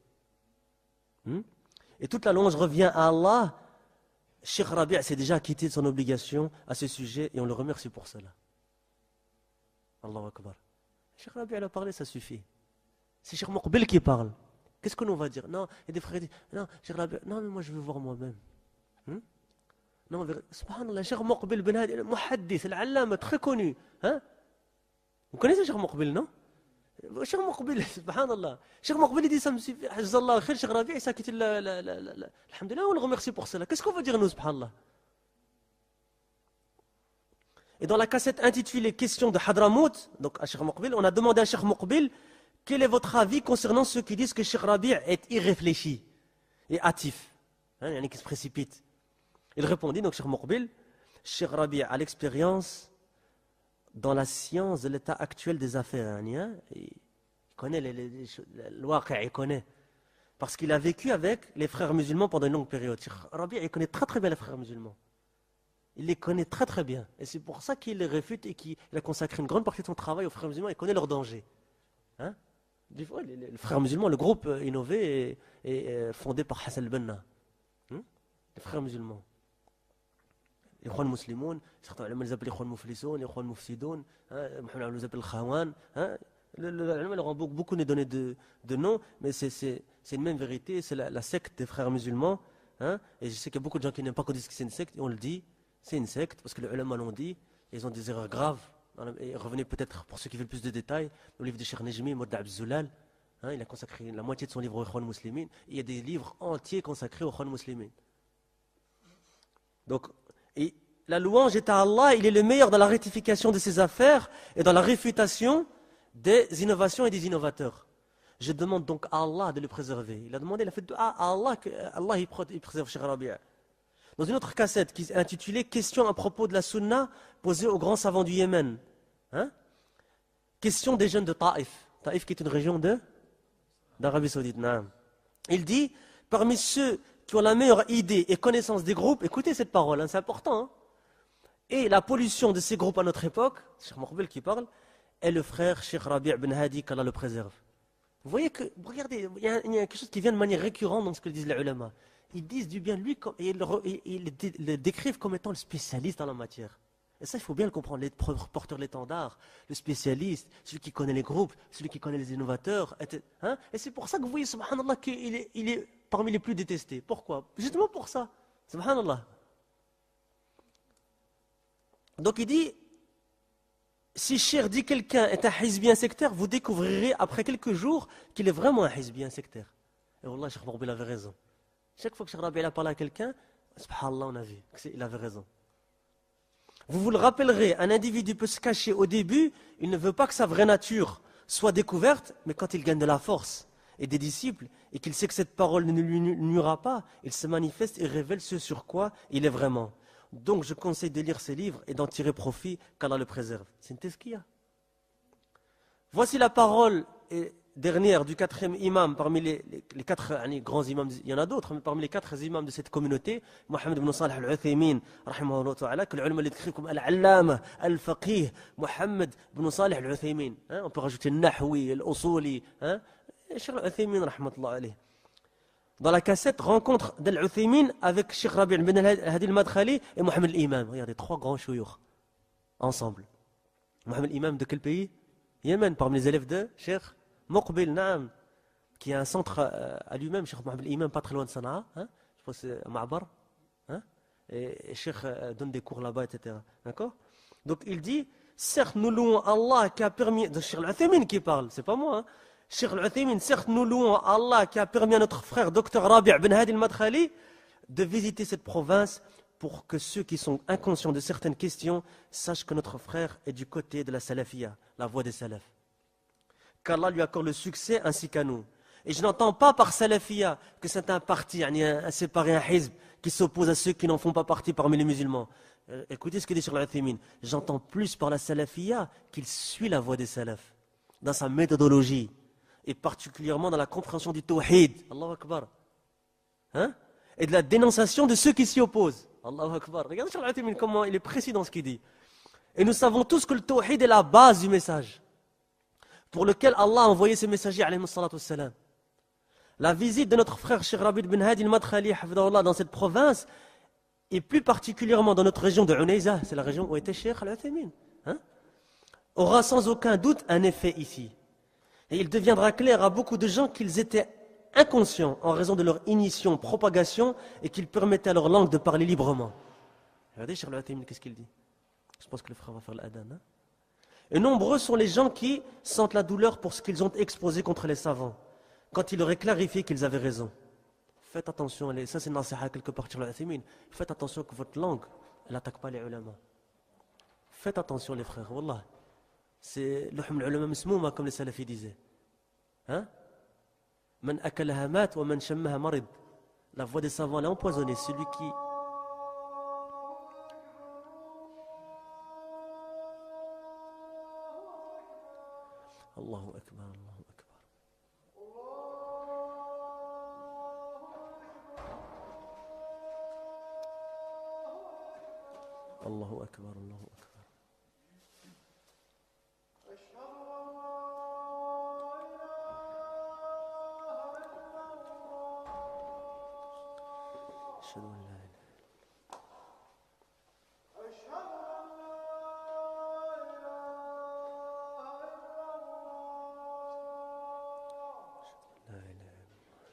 Speaker 1: Et toute la louange revient à Allah. Cheikh Rabi' s'est déjà acquitté de son obligation à ce sujet et on le remercie pour cela. Allahu Akbar. Cheikh Rabi' a parlé, ça suffit. C'est Cheikh Muqbil qui parle. Qu'est-ce que l'on va dire? Non, il y a des frères qui disent, non, Cheikh Rabi', non, mais moi je veux voir moi-même. Non, subhanallah, Cheikh Muqbil ben Hadi, le muhaddith, l'allama, très connu. Vous connaissez Cheikh Muqbil, non? Cheikh Muqbil, subhanallah. Cheikh Muqbil, il dit ça me suffit. Hafizallah khair, Cheikh Rabi' il s'est acquitté alhamdulillah, on le remercie pour cela. Qu'est-ce qu'on va dire nous, subhanallah? Et dans la cassette intitulée Questions de Hadramout, donc à Cheikh Moukbil, on a demandé à Cheikh Moukbil quel est votre avis concernant ceux qui disent que Cheikh Rabi' est irréfléchi et hâtif, il y en a qui se précipitent. Il répondit, donc Cheikh Moukbil, Cheikh Rabi' a l'expérience dans la science de l'état actuel des affaires. Il connaît le waqi', il connaît. Parce qu'il a vécu avec les frères musulmans pendant une longue période. Cheikh Rabi' il connaît très très bien les frères musulmans. Il les connaît très très bien. Et c'est pour ça qu'il les réfute et qu'il a consacré une grande partie de son travail aux frères musulmans. Il connaît leurs dangers. Des fois, les frères musulmans, le groupe innové est fondé par Hassan al-Banna. Les frères musulmans. Les Ikhwan musulmans, certains les appellent les Ikhwan muflisoun, les Ikhwan mufsidoun, Mohamed les appelle le Khawan. Les leur ont beaucoup donné de noms, mais c'est une même vérité, c'est la secte des frères musulmans. Et je sais qu'il y a beaucoup de gens qui n'aiment pas qu'on dise que c'est une secte, et on le dit, c'est une secte, parce que les ulama l'ont dit, ils ont des erreurs graves. Et revenez peut-être, pour ceux qui veulent plus de détails, au livre de Cheikh Nejmi, Modda Abzulal. Il a consacré la moitié de son livre aux Ikhwan Muslimin. Il y a des livres entiers consacrés aux Ikhwan Muslimin. Donc, et la louange est à Allah, il est le meilleur dans la rectification de ses affaires et dans la réfutation des innovations et des innovateurs. Je demande donc à Allah de le préserver. Il a demandé, il a fait à Allah que Allah il préserve Cheikh Rabi'. Dans une autre cassette qui est intitulée Question à propos de la sunna posée aux grands savants du Yémen. Question des jeunes de Taïf. Taïf qui est une région d'Arabie Saoudite. Il dit, parmi ceux qui ont la meilleure idée et connaissance des groupes, écoutez cette parole, c'est important. Et la pollution de ces groupes à notre époque, Cheikh Moukbil qui parle, est le frère Cheikh Rabi' ben Hadi, qu'Allah le préserve. Vous voyez que, regardez, il y a quelque chose qui vient de manière récurrente dans ce que disent les ulama. Ils disent du bien de lui et ils le décrivent comme étant le spécialiste en la matière. Et ça, il faut bien le comprendre, les porteurs de l'étendard, le spécialiste, celui qui connaît les groupes, celui qui connaît les innovateurs. Et c'est pour ça que vous voyez, subhanallah, qu'il est parmi les plus détestés. Pourquoi? Justement pour ça. Subhanallah. Donc il dit, si Cheikh dit quelqu'un est un hizbi sectaire, vous découvrirez après quelques jours qu'il est vraiment un hizbi sectaire. Et Wallah, Cheikh Moukbil avait raison. Chaque fois que Cheikh Rabi' a parlé à quelqu'un, subhanallah, on a vu qu'il avait raison. Vous vous le rappellerez, un individu peut se cacher au début, il ne veut pas que sa vraie nature soit découverte, mais quand il gagne de la force et des disciples, et qu'il sait que cette parole ne lui nuira pas, il se manifeste et révèle ce sur quoi il est vraiment. Donc je conseille de lire ces livres et d'en tirer profit, qu'Allah le préserve. C'est une tezkiya. Voici la parole dernière du 4e imam, parmi les 4 grands imams, il y en a d'autres, mais parmi les 4 imams de cette communauté, Mohamed ibn Salih al-Uthaymin, rahimahullah ta'ala, que l'ulama l'écrit comme al-allama, al-faqih, Mohamed ibn Salih al-Uthaymin. On peut rajouter al-nahwi, al-usuli, Cheikh al-Uthaymin, rahmatullah alayh. Dans la cassette, rencontre d'Al-Uthaymin avec Cheikh Rabi' ben Hadi al-Madkhali et Mohamed al-Imam. Regardez, 3 grands chouyours ensemble. Mohamed al-Imam de quel pays? Yémen, parmi les élèves de Cheikh Moukbil, Naam, qui a un centre à lui-même, Cheikh Mohamed al-Imam, pas très loin de Sanaa, je pense que c'est Ma'bar, et Cheikh donne des cours là-bas, etc. D'accord? Donc il dit, certes nous louons Allah qui a permis, de Cheikh Al-Uthaymin qui parle, c'est pas moi, Cheikh Al-Uthaymin, certes nous louons Allah qui a permis à notre frère Dr Rabi' ben Hadi al-Madkhali de visiter cette province pour que ceux qui sont inconscients de certaines questions sachent que notre frère est du côté de la salafiyya, la voie des salafs. Qu'Allah lui accorde le succès ainsi qu'à nous. Et je n'entends pas par salafiyya que c'est un parti, un séparé, un hizb, qui s'oppose à ceux qui n'en font pas partie parmi les musulmans. Écoutez ce que dit Cheikh Al-Uthaymin. J'entends plus par la salafiyya qu'il suit la voie des salafs, dans sa méthodologie, et particulièrement dans la compréhension du tawhid. Allahu Akbar. Et de la dénonciation de ceux qui s'y opposent. Allahu Akbar. Regardez Cheikh Al-Uthaymin comment il est précis dans ce qu'il dit. Et nous savons tous que le tawhid est la base du message, pour lequel Allah a envoyé ses messagers, alayhi salatu wassalam. La visite de notre frère Cheikh Rabi' ben Hadi al-Madkhali dans cette province, et plus particulièrement dans notre région de Unayza, c'est la région où était Cheikh Al-Uthaymin, aura sans aucun doute un effet ici. Et il deviendra clair à beaucoup de gens qu'ils étaient inconscients en raison de leur initiation, propagation, et qu'ils permettaient à leur langue de parler librement. Regardez Cheikh Al-Uthaymin, qu'est-ce qu'il dit? Je pense que le frère va faire l'adhan. Et nombreux sont les gens qui sentent la douleur pour ce qu'ils ont exposé contre les savants, quand il leur est clarifié qu'ils avaient raison. Faites attention, ça c'est nasiha quelque part sur l'Uthaymin. Faites attention que votre langue, elle n'attaque pas les ulama. Faites attention les frères, wallah. C'est l'uhum al-ulama masmouma comme les salafis disaient. Hein? Man akalaha mat wa man shammaha marid. La voix des savants elle est empoisonnée. Celui qui... Allahu akbar, Allahu akbar. Allahu akbar, Allahu akbar. أشهد أن لا إله لا إله إلا الله.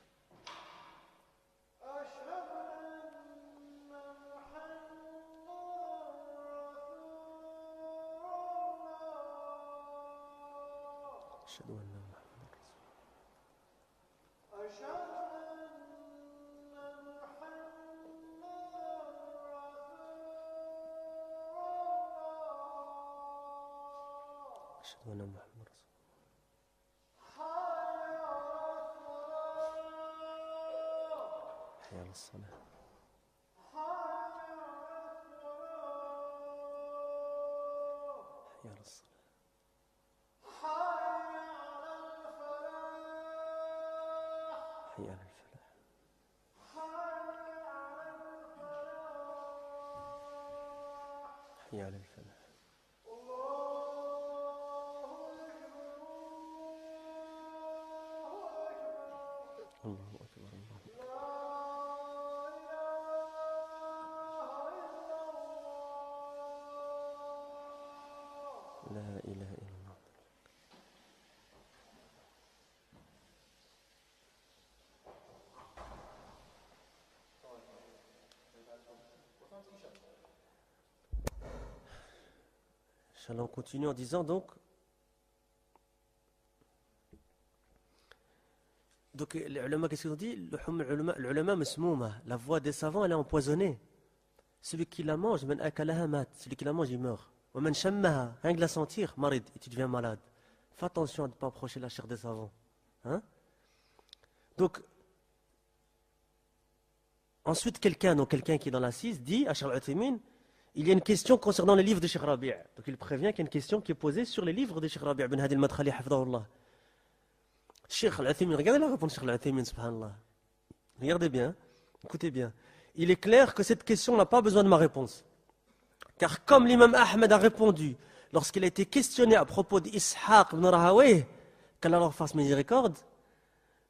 Speaker 1: أشهد أن محمد رسول الله. أشهد أن محمد رسول الله. حي على الصلاة. حي على الصلاة. حي على الفلاح. حي على الفلاح. الله أكبر، الله أكبر. لا إله إلا الله. Inch'Allah, on continue en disant donc les ulama, qu'est-ce qu'ils ont dit? L'ulama masmouma, la voix des savants, elle est empoisonnée. Celui qui la mange, man akalaha mat, celui qui la mange, il meurt. Wa man shammaha, rien que de la sentir, marid, et tu deviens malade. Fais attention à ne pas approcher la chair des savants. Hein? Donc, ensuite, quelqu'un qui est dans l'assise dit à Cheikh Al-Uthaymin, il y a une question concernant les livres de Cheikh Rabi'. Donc il prévient qu'il y a une question qui est posée sur les livres de Cheikh Rabi' bin Hadi al-Madkhali, hafidahullah. Cheikh Al-Uthaymin, regardez la réponse de Cheikh Al-Uthaymin, subhanallah. Regardez bien, écoutez bien. Il est clair que cette question n'a pas besoin de ma réponse. Car comme l'imam Ahmed a répondu lorsqu'il a été questionné à propos d'Ishaq ibn Rahawayh, qu'Allah leur fasse miséricorde,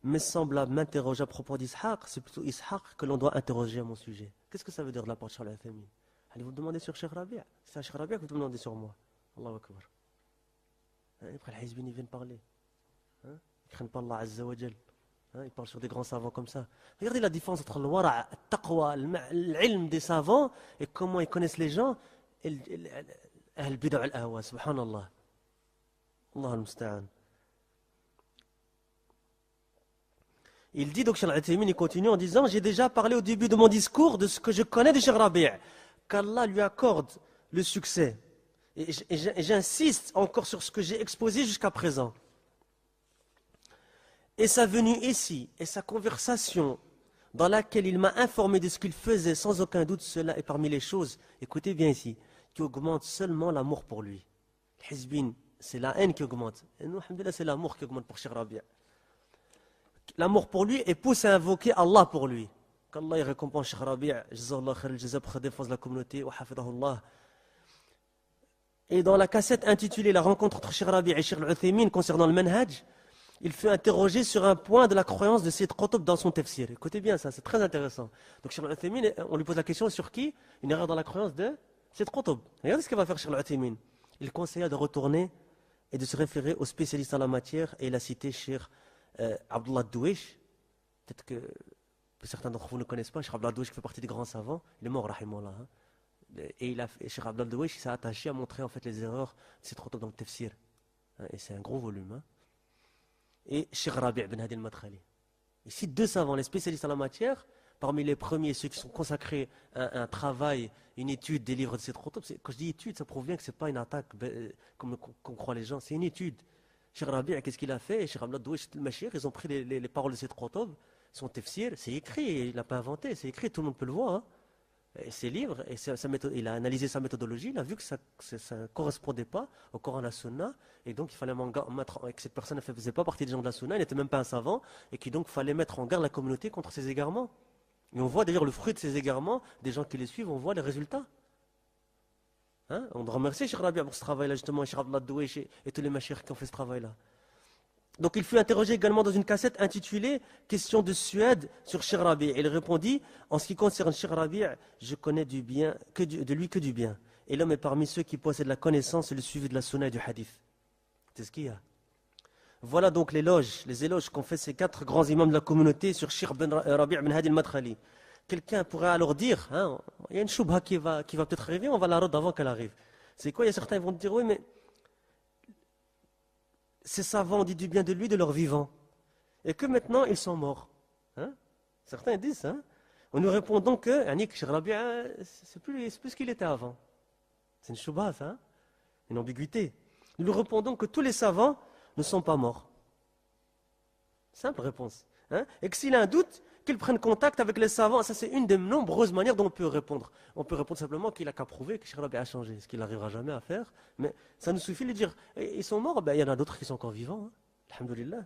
Speaker 1: mais semblable m'interroger à propos d'Ishaq, c'est plutôt Ishaq que l'on doit interroger à mon sujet. Qu'est-ce que ça veut dire de la part de Cheikh Al-Uthaymin? Allez vous demander sur Cheikh Rabi'. C'est à Cheikh Rabi' que vous demandez sur moi. Allahu Akbar. Après, les Hizbin, ils viennent parler. Ils ne craignent pas Allah Azza wa Jal. Ils parlent sur des grands savants comme ça. Regardez la différence entre le wara', le taqwa, l'ilm des savants et comment ils connaissent les gens. Al-bid'a al-ahwa, subhanallah. Allah al-musta'an. Il dit donc, Cheikh Al-Uthaymin, il continue en disant, j'ai déjà parlé au début de mon discours de ce que je connais de Cheikh Rabi', qu'Allah lui accorde le succès. Et j'insiste encore sur ce que j'ai exposé jusqu'à présent. Et sa venue ici, et sa conversation dans laquelle il m'a informé de ce qu'il faisait, sans aucun doute, cela est parmi les choses, écoutez bien ici, qui augmentent seulement l'amour pour lui. Hizbin, c'est la haine qui augmente. Et nous, alhamdoulilah, c'est l'amour qui augmente pour Cheikh Rabi'. L'amour pour lui et pousse à invoquer Allah pour lui. Qu'Allah récompense Cheikh Rabi', Jazallah khair al-jaza pour défense de la communauté, wa hafidahullah. Et dans la cassette intitulée La rencontre entre Cheikh Rabi' et Cheikh Al-Uthaymin concernant le manhaj, il fut interrogé sur un point de la croyance de Sayyid Qutb dans son tafsir. Écoutez bien ça, c'est très intéressant. Donc Cheikh Al-Uthaymin, on lui pose la question sur qui? Une erreur dans la croyance de Sayyid Qutb. Regardez ce qu'il va faire Cheikh Al-Uthaymin. Il conseilla de retourner et de se référer aux spécialistes en la matière et il a cité Cheikh Abdullah Douesh. Peut-être que certains d'entre vous ne connaissent pas, Cheikh Abdullah Douesh qui fait partie des grands savants, il est mort, rahimahullah. Et Cheikh Abdullah Douesh s'est attaché à montrer en fait les erreurs de Sayyid Qutb dans le tafsir. Et c'est un gros volume. Et Cheikh Rabi' bin Hadi al-Madkhali. Ici, deux savants, les spécialistes en la matière, parmi les premiers, ceux qui sont consacrés à un travail, une étude des livres de Sayyid Qutb, quand je dis étude, ça prouve bien que ce n'est pas une attaque comme qu'on croit les gens, c'est une étude. Cheikh Rabi', qu'est-ce qu'il a fait? Cheikh Abdullah Douesh, le Mashir, ils ont pris les paroles de Sayyid Qutb, son tafsir, c'est écrit, il n'a pas inventé, c'est écrit, tout le monde peut le voir. Hein. Et ses livres, et il a analysé sa méthodologie, il a vu que ça ne correspondait pas au Coran et à la Sunna, et donc il fallait mettre, que cette personne ne faisait pas partie des gens de la Sunna, il n'était même pas un savant, et qu'il donc fallait mettre en garde la communauté contre ces égarements. Et on voit d'ailleurs le fruit de ces égarements, des gens qui les suivent, on voit les résultats. Hein, on doit remercier Cheikh Rabi' pour ce travail-là, justement, Cheikh Abdullah Douesh et tous les machires qui ont fait ce travail-là. Donc il fut interrogé également dans une cassette intitulée Question de Suède sur Cheikh Rabi'. Il répondit, en ce qui concerne Cheikh Rabi', je connais de lui que du bien. Et l'homme est parmi ceux qui possèdent la connaissance et le suivi de la sunna et du hadith. C'est ce qu'il y a. Voilà donc les éloges qu'ont fait ces 4 grands imams de la communauté sur Cheikh Rabi' bin Hadi al-Madkhali. Quelqu'un pourrait alors dire, hein, il y a une choubha qui va peut-être arriver, on va la rendre avant qu'elle arrive. C'est quoi? Il y a certains qui vont dire, oui, mais ces savants ont dit du bien de lui de leur vivant. Et que maintenant, ils sont morts. Hein? Certains disent ça. Hein? On nous répond donc que Cheikh Rabi', c'est plus ce qu'il était avant. C'est une choubha, ça. Hein? Une ambiguïté. Nous lui répondons que tous les savants ne sont pas morts. Simple réponse. Hein? Et que s'il a un doute, qu'il prenne contact avec les savants. Ça, c'est une des nombreuses manières dont on peut répondre. On peut répondre simplement qu'il n'a qu'à prouver que Cheikh Rabi' a changé, ce qu'il n'arrivera jamais à faire. Mais ça nous suffit de dire, ils sont morts, ben, il y en a d'autres qui sont encore vivants. Hein. Alhamdulillah.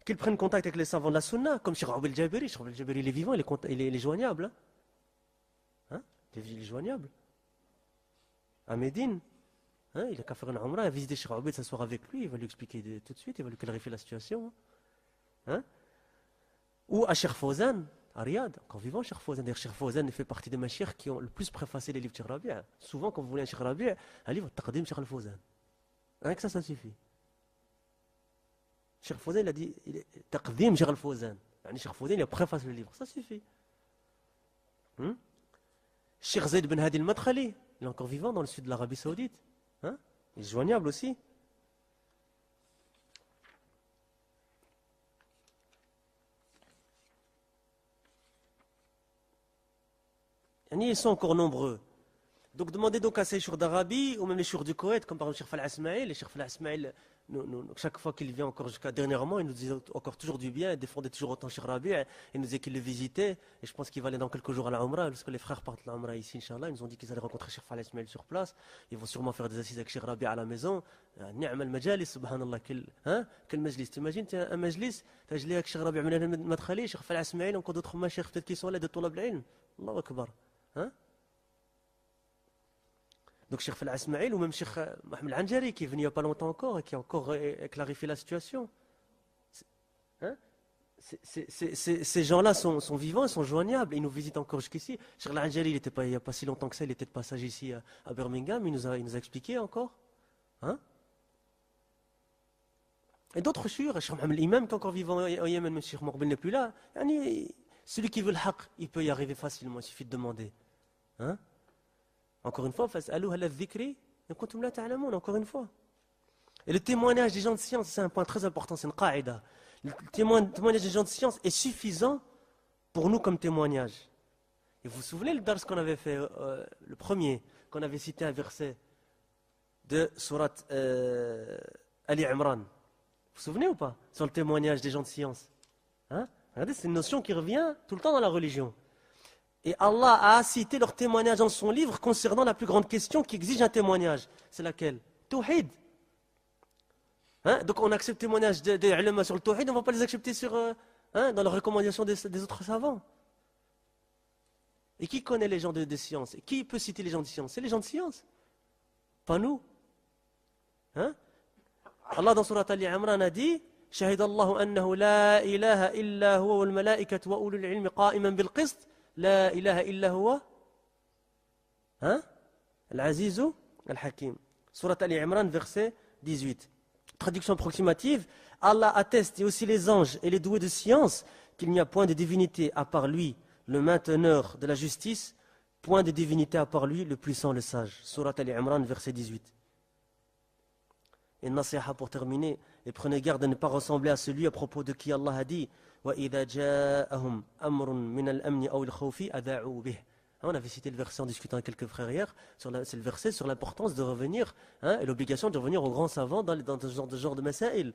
Speaker 1: Qu'il prenne contact avec les savants de la Sunna, comme Cheikh Rabi' al-Jabiri. Cheikh Rabi' al-Jabiri, il est vivant, il est joignable. Hein? Il est joignable. À Médine, hein, il a qu'à faire une umrah, il a visité Cheikh Rabi', s'asseoir avec lui, il va lui expliquer tout de suite, il va lui clarifier la situation. Hein? Ou à Cheikh Fawzan, à Riyad, encore vivant Cheikh Fawzan. D'ailleurs, Cheikh Fawzan fait partie des machires qui ont le plus préfacé les livres de Cheikh Rabi'. Souvent, quand vous voulez un Cheikh Rabi', un livre, Taqdim Cheikh al-Fawzan. Rien que ça suffit. Cheikh Fawzan, il a dit, Taqdim Cheikh al-Fawzan. Cheikh Fawzan, il a préfacé le livre, ça suffit. Cheikh Zayd bin Hadi al-Madkhali, il est encore vivant dans le sud de l'Arabie Saoudite. Hein? Il est joignable aussi. Ils sont encore nombreux. Donc demandez donc à ces chours d'Arabie, ou même les chours du Koweït, comme par exemple Cheikh Fal Asmaïl. Les Cheikh Fal Asmaïl, chaque fois qu'il vient encore jusqu'à dernièrement, il nous disait encore toujours du bien, il défendait toujours autant Cheikh Rabi', il nous disait qu'il le visitait, et je pense qu'il va aller dans quelques jours à la Umrah, lorsque les frères partent à la Umrah ici, Inch'Allah, ils nous ont dit qu'ils allaient rencontrer Cheikh Fal Asmaïl sur place, ils vont sûrement faire des assises avec Cheikh Rabi' à la maison. Ni'ma al-majalis, subhanallah, quel majlis. T'imagines, tu as un majlis, tu as gelé avec Cheikh Rabi' al-Madkhali, Cheikh Fal Asmaïl, encore d'autres machers peut-être qui sont là, de Toulab al-Ilm. Allahu Akbar. Hein? Donc Cheikh Fal Asmaïl ou même Cheikh Mohamed Al-Anjari qui est venu il n'y a pas longtemps encore et qui a encore clarifié la situation. Hein? Ces gens-là sont vivants, ils sont joignables, ils nous visitent encore jusqu'ici. Cheikh Al-Anjari, il n'y a pas si longtemps que ça, il était de passage ici à Birmingham, il nous a expliqué encore. Hein? Et d'autres churs, Cheikh Mohamed Imam qui est encore vivant au Yémen, même Cheikh Morbil n'est plus là. Celui qui veut le haqq, il peut y arriver facilement, il suffit de demander. Hein? Encore une fois, encore une fois. Et le témoignage des gens de science, c'est un point très important, c'est une qaïda. Le témoignage des gens de science est suffisant pour nous comme témoignage. Et vous vous souvenez le dars qu'on avait fait, le premier, qu'on avait cité un verset de Surat Ali Imran. Vous vous souvenez ou pas? Sur le témoignage des gens de science. Hein? Regardez, c'est une notion qui revient tout le temps dans la religion. Et Allah a cité leur témoignage dans son livre concernant la plus grande question qui exige un témoignage. C'est laquelle? Tawhid. Hein? Donc on accepte le témoignage des ulama sur le Tawhid, on ne va pas les accepter dans les recommandations des autres savants. Et qui connaît les gens de science? Et qui peut citer les gens de science? C'est les gens de science. Pas nous. Hein? Allah dans Surat Al-Imran a dit شهد الله أنه لا إله إلا هو والملائكة وأولو العلم قائما بالقسط لا إله إلا هو العزيز الحكيم. Surat Al-Imran, verset 18. Traduction approximative, Allah atteste, et aussi les anges et les doués de science, qu'il n'y a point de divinité à part lui, le mainteneur de la justice, point de divinité à part lui, le puissant, le sage. Surat Al-Imran, verset 18. Et nasiha pour terminer, et prenez garde de ne pas ressembler à celui à propos de qui Allah a dit وإذا جاءهم أمر من الأمن أو الخوف أذاعوا به. On avait cité le verset en discutant avec quelques frères hier. C'est le verset sur l'importance de revenir et l'obligation de revenir aux grands savants dans ce genre de masail.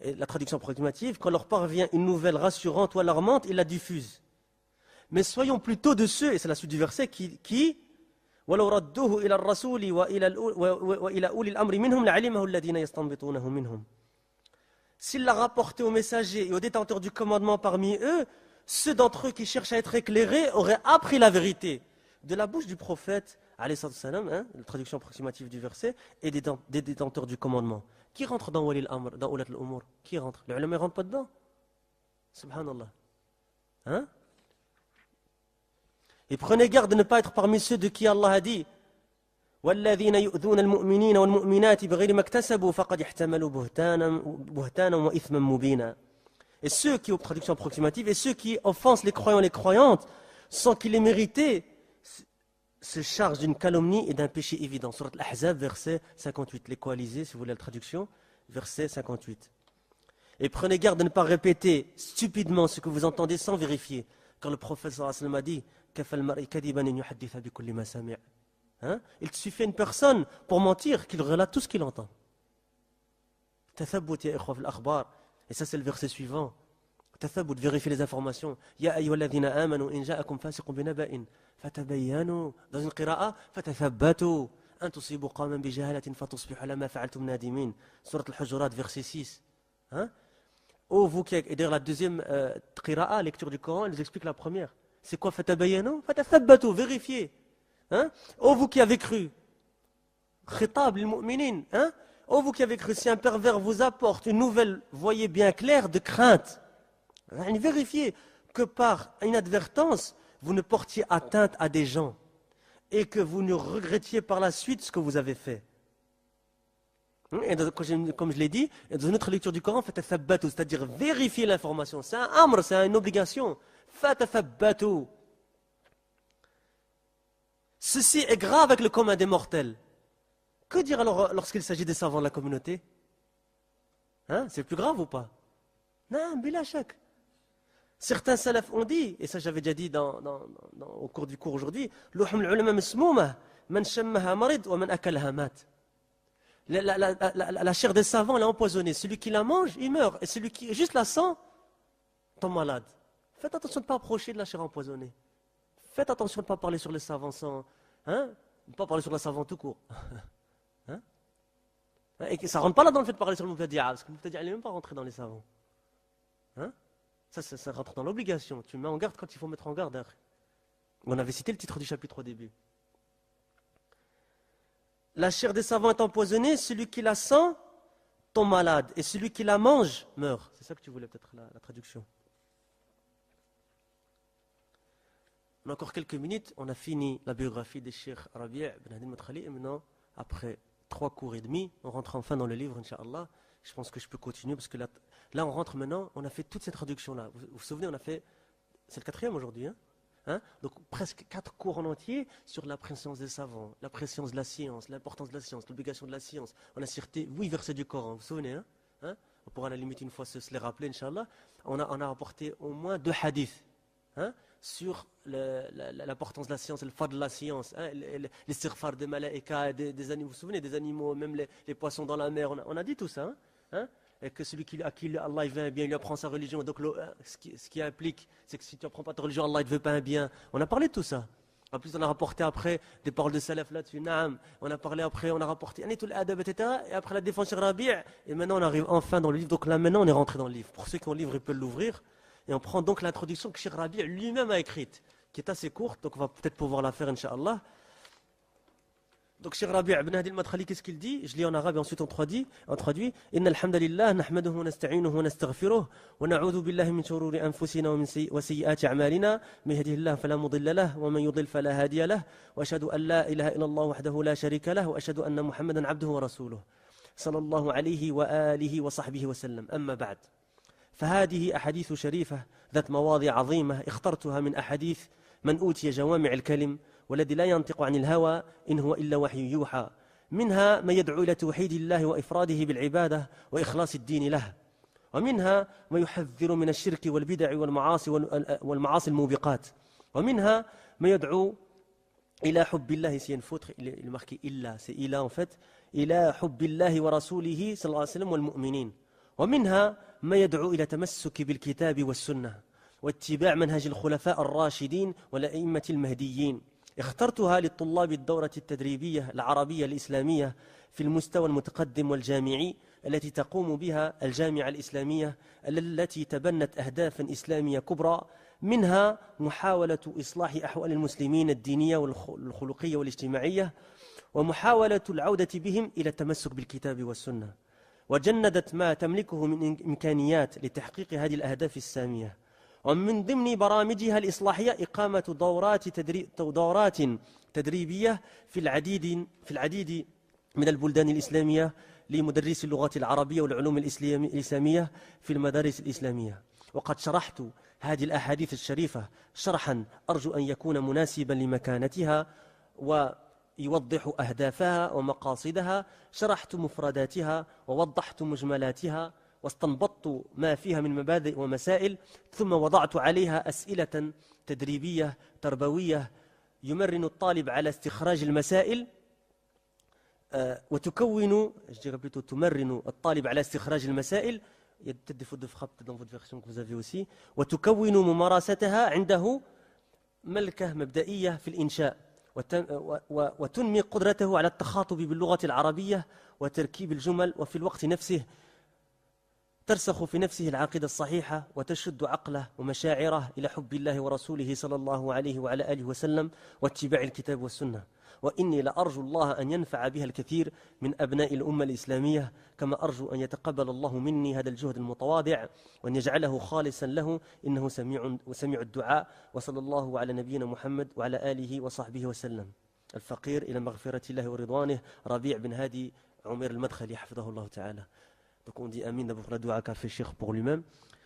Speaker 1: Et la traduction approximative, quand leur parvient une nouvelle rassurante ou alarmante, ils la diffusent. Mais soyons plutôt de ceux, et c'est la suite du verset, qui وَلَوْ رَدُّوهُ إِلَى الرَّسُولِ وَإِلَى أُولِي الْأَمْرِ مِنْهُمْ لَعَلِمَهُ الَّذِينَ يَسْتَنبِطُونَهُ مِنْهُمْ. S'il l'a rapporté aux messagers et aux détenteurs du commandement parmi eux, ceux d'entre eux qui cherchent à être éclairés auraient appris la vérité de la bouche du prophète, alayhi salam, la traduction approximative du verset, et des détenteurs du commandement. Qui rentre dans Wali al-Amr, dans Oulat al-Umur? Qui rentre? Les ulama ne rentrent pas dedans? Subhanallah. Et prenez garde de ne pas être parmi ceux de qui Allah a dit وَالَّذِينَ يُؤْذُونَ الْمُؤْمِنِينَ وَالْمُؤْمِنَاتِ بِغَيْرِ مَا اكْتَسَبُوا فَقَدِ احْتَمَلُوا بُهْتَانًا وَإِثْمًا مُبِينًا. Et ceux qui, traduction approximative, et ceux qui offensent les croyants et les croyantes sans qu'ils les méritent, se chargent d'une calomnie et d'un péché évident. Surat Al-Ahzab, verset 58. Les coalisés, si vous voulez la traduction, verset 58. Et prenez garde de ne pas répéter stupidement ce que vous entendez sans vérifier. Car le prophète sallallahu alayhi wa sallam a dit il te suffit une personne pour mentir qu'il relate tout ce qu'il entend. Et ça c'est le verset suivant. Vérifier les informations. Ya ayyuhalladhina amanu in ja'akum fasiqun binaba'in fatabayyanu. Dans une qira'a fatathabbatu an tusibu qawman bijahalatin fatusbihu ala ma fa'altum nadimin. Surat Al-Hujurat, verset 6. Oh, vous qui, et d'ailleurs la deuxième qira'a, lecture du Coran, elle nous explique la première. C'est quoi fatabayyanu? Fatathabbatu, vérifier. Oh, vous qui avez cru. Khitab lil mu'minin. Oh, vous qui avez cru, si un pervers vous apporte une nouvelle, voyez bien claire, de crainte, vérifiez que par inadvertance, vous ne portiez atteinte à des gens et que vous ne regrettiez par la suite ce que vous avez fait. Et comme je l'ai dit, dans une autre lecture du Coran, fatathabbatu, c'est-à-dire vérifier l'information. C'est un amr, c'est une obligation. Fatathabbatu. Ceci est grave avec le commun des mortels. Que dire alors lorsqu'il s'agit des savants de la communauté? C'est plus grave ou pas? Non, bila shak. Certains salafs ont dit, et ça j'avais déjà dit au cours du cours aujourd'hui, luhum al-ulama masmouma, man shammaha marid wa man akalaha mat. La chair des savants, elle est empoisonnée. Celui qui la mange, il meurt. Et celui qui juste la sent, tombe malade. Faites attention de ne pas approcher de la chair empoisonnée. Faites attention de ne pas parler sur les savants sans... ne pas parler sur les savants tout court. Et ça ne rentre pas là dans le fait de parler sur le Mubtadi'a, parce que le Mubtadi'a n'est même pas rentré dans les savants. Ça rentre dans l'obligation. Tu mets en garde quand il faut mettre en garde. On avait cité le titre du chapitre au début. La chair des savants est empoisonnée, celui qui la sent tombe malade, et celui qui la mange meurt. C'est ça que tu voulais peut-être la traduction. On a encore quelques minutes, on a fini la biographie des Cheikh Rabi' Ben Hadi al-Madkhali, et maintenant, après 3 cours et demi, on rentre enfin dans le livre, Inch'Allah. Je pense que je peux continuer, parce que là on rentre maintenant, on a fait toutes ces traductions-là. Vous vous souvenez, on a fait, c'est le 4e aujourd'hui, donc presque 4 cours en entier sur la préscience des savants, la préscience de la science, l'importance de la science, l'obligation de la science. On a cité 8 versets du Coran, vous vous souvenez, on pourra à la limite une fois se les rappeler, Inch'Allah. On a rapporté au moins 2 hadiths sur l'importance de la science, le fadl de la science, l'istighfar des malaïka, des animaux, vous vous souvenez, des animaux, même les poissons dans la mer, on a dit tout ça, et que celui à qui Allah veut un bien, il lui apprend sa religion, donc ce qui implique, c'est que si tu n'apprends pas ta religion, Allah ne te veut pas un bien. On a parlé de tout ça. En plus, on a rapporté après des paroles de salaf là-dessus, naam. On a parlé après, on a rapporté Anitul Adab, etc. Et après la défense sur Rabi', et maintenant on arrive enfin dans le livre. Donc là, maintenant, on est rentré dans le livre. Pour ceux qui ont le livre, ils peuvent l'ouvrir. Et on prend donc l'introduction que Cheikh Rabi' lui-même a écrite, qui est assez courte, donc on va peut-être pouvoir la faire, Inch'Allah. Donc Cheikh Rabi' Ben Hadi al-Madkhali, qu'est-ce qu'il dit? Je lis en arabe et ensuite on traduit. Inna alhamdulillah, nahmaduhu wa nasta'inuhu wa nastaghfiruh, wa na'udhu billahi min shururi anfusina wa sayyiati a'malina, man yahdihillahu fala mudilla lahu, wa man yudlil fala hadiya lahu, wa ashhadu an la ilaha illa Allah wahdahu la sharika lahu, wa ashhadu anna Muhammadan 'abduhu wa rasuluhu. Sallallahu alayhi wa alihi wa sahbihi wa sallam. Amma ba'd. فهذه أحاديث شريفة ذات مواضيع عظيمة اخترتها من أحاديث من أوتي جوامع الكلم والذي لا ينطق عن الهوى إن هو إلا وحي يوحى منها ما يدعو إلى توحيد الله وإفراده بالعبادة وإخلاص الدين له ومنها ما يحذر من الشرك والبدع والمعاصي الموبقات ومنها ما يدعو إلى حب الله c'est une faute il est marqué إلا c'est إلا en fait إلى حب الله ورسوله صلى الله عليه وسلم والمؤمنين ومنها ما يدعو إلى تمسك بالكتاب والسنة واتباع منهج الخلفاء الراشدين والأئمة المهديين اخترتها للطلاب الدورة التدريبية العربية الإسلامية في المستوى المتقدم والجامعي التي تقوم بها الجامعة الإسلامية التي تبنت أهدافا إسلامية كبرى منها محاولة إصلاح أحوال المسلمين الدينية والخلقية والاجتماعية ومحاولة العودة بهم إلى التمسك بالكتاب والسنة وجندت ما تملكه من إمكانيات لتحقيق هذه الأهداف السامية ومن ضمن برامجها الإصلاحية إقامة دورات تدريبية في العديد من البلدان الإسلامية لمدرسي اللغات العربية والعلوم الإسلامية في المدارس الإسلامية وقد شرحت هذه الأحاديث الشريفة شرحا أرجو أن يكون مناسبا لمكانتها ويوضح أهدافها ومقاصدها شرحت مفرداتها ووضحت مجملاتها واستنبطت ما فيها من مبادئ ومسائل ثم وضعت عليها أسئلة تدريبية تربوية يمرن الطالب على استخراج المسائل وتكون تمرن الطالب على استخراج المسائل وتكون ممارستها عنده ملكة مبدئية في الإنشاء وتنمي قدرته على التخاطب باللغة العربية وتركيب الجمل وفي الوقت نفسه ترسخ في نفسه العقيدة الصحيحة وتشد عقله ومشاعره إلى حب الله ورسوله صلى الله عليه وعلى آله وسلم واتباع الكتاب والسنة وإني لأرجو الله أن ينفع بها الكثير من أبناء الأمة الإسلامية كما أرجو أن يتقبل الله مني هذا الجهد المتواضع وأن يجعله خالصا له إنه سميع الدعاء وصلى الله على نبينا محمد وعلى آله وصحبه وسلم الفقير إلى مغفرة الله ورضوانه ربيع بن هادي عمير المدخلي حفظه الله تعالى. Donc on dit Amin d'abord la dua qu'a fait Cheikh pour lui-même.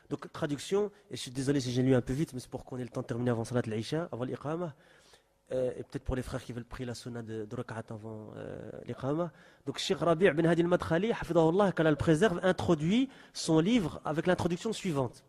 Speaker 1: Donc traduction, et je suis désolé si j'ai lu un peu vite, mais c'est pour qu'on ait le temps de terminer avant Salat al-Isha, avant l'Iqama. Et peut-être pour les frères qui veulent prier la sunna de Rak'at avant l'Iqama. Donc Cheikh Rabi' bin Hadi al-Madkhali, hafidahullah, qu'Allah le préserve, introduit son livre avec l'introduction suivante.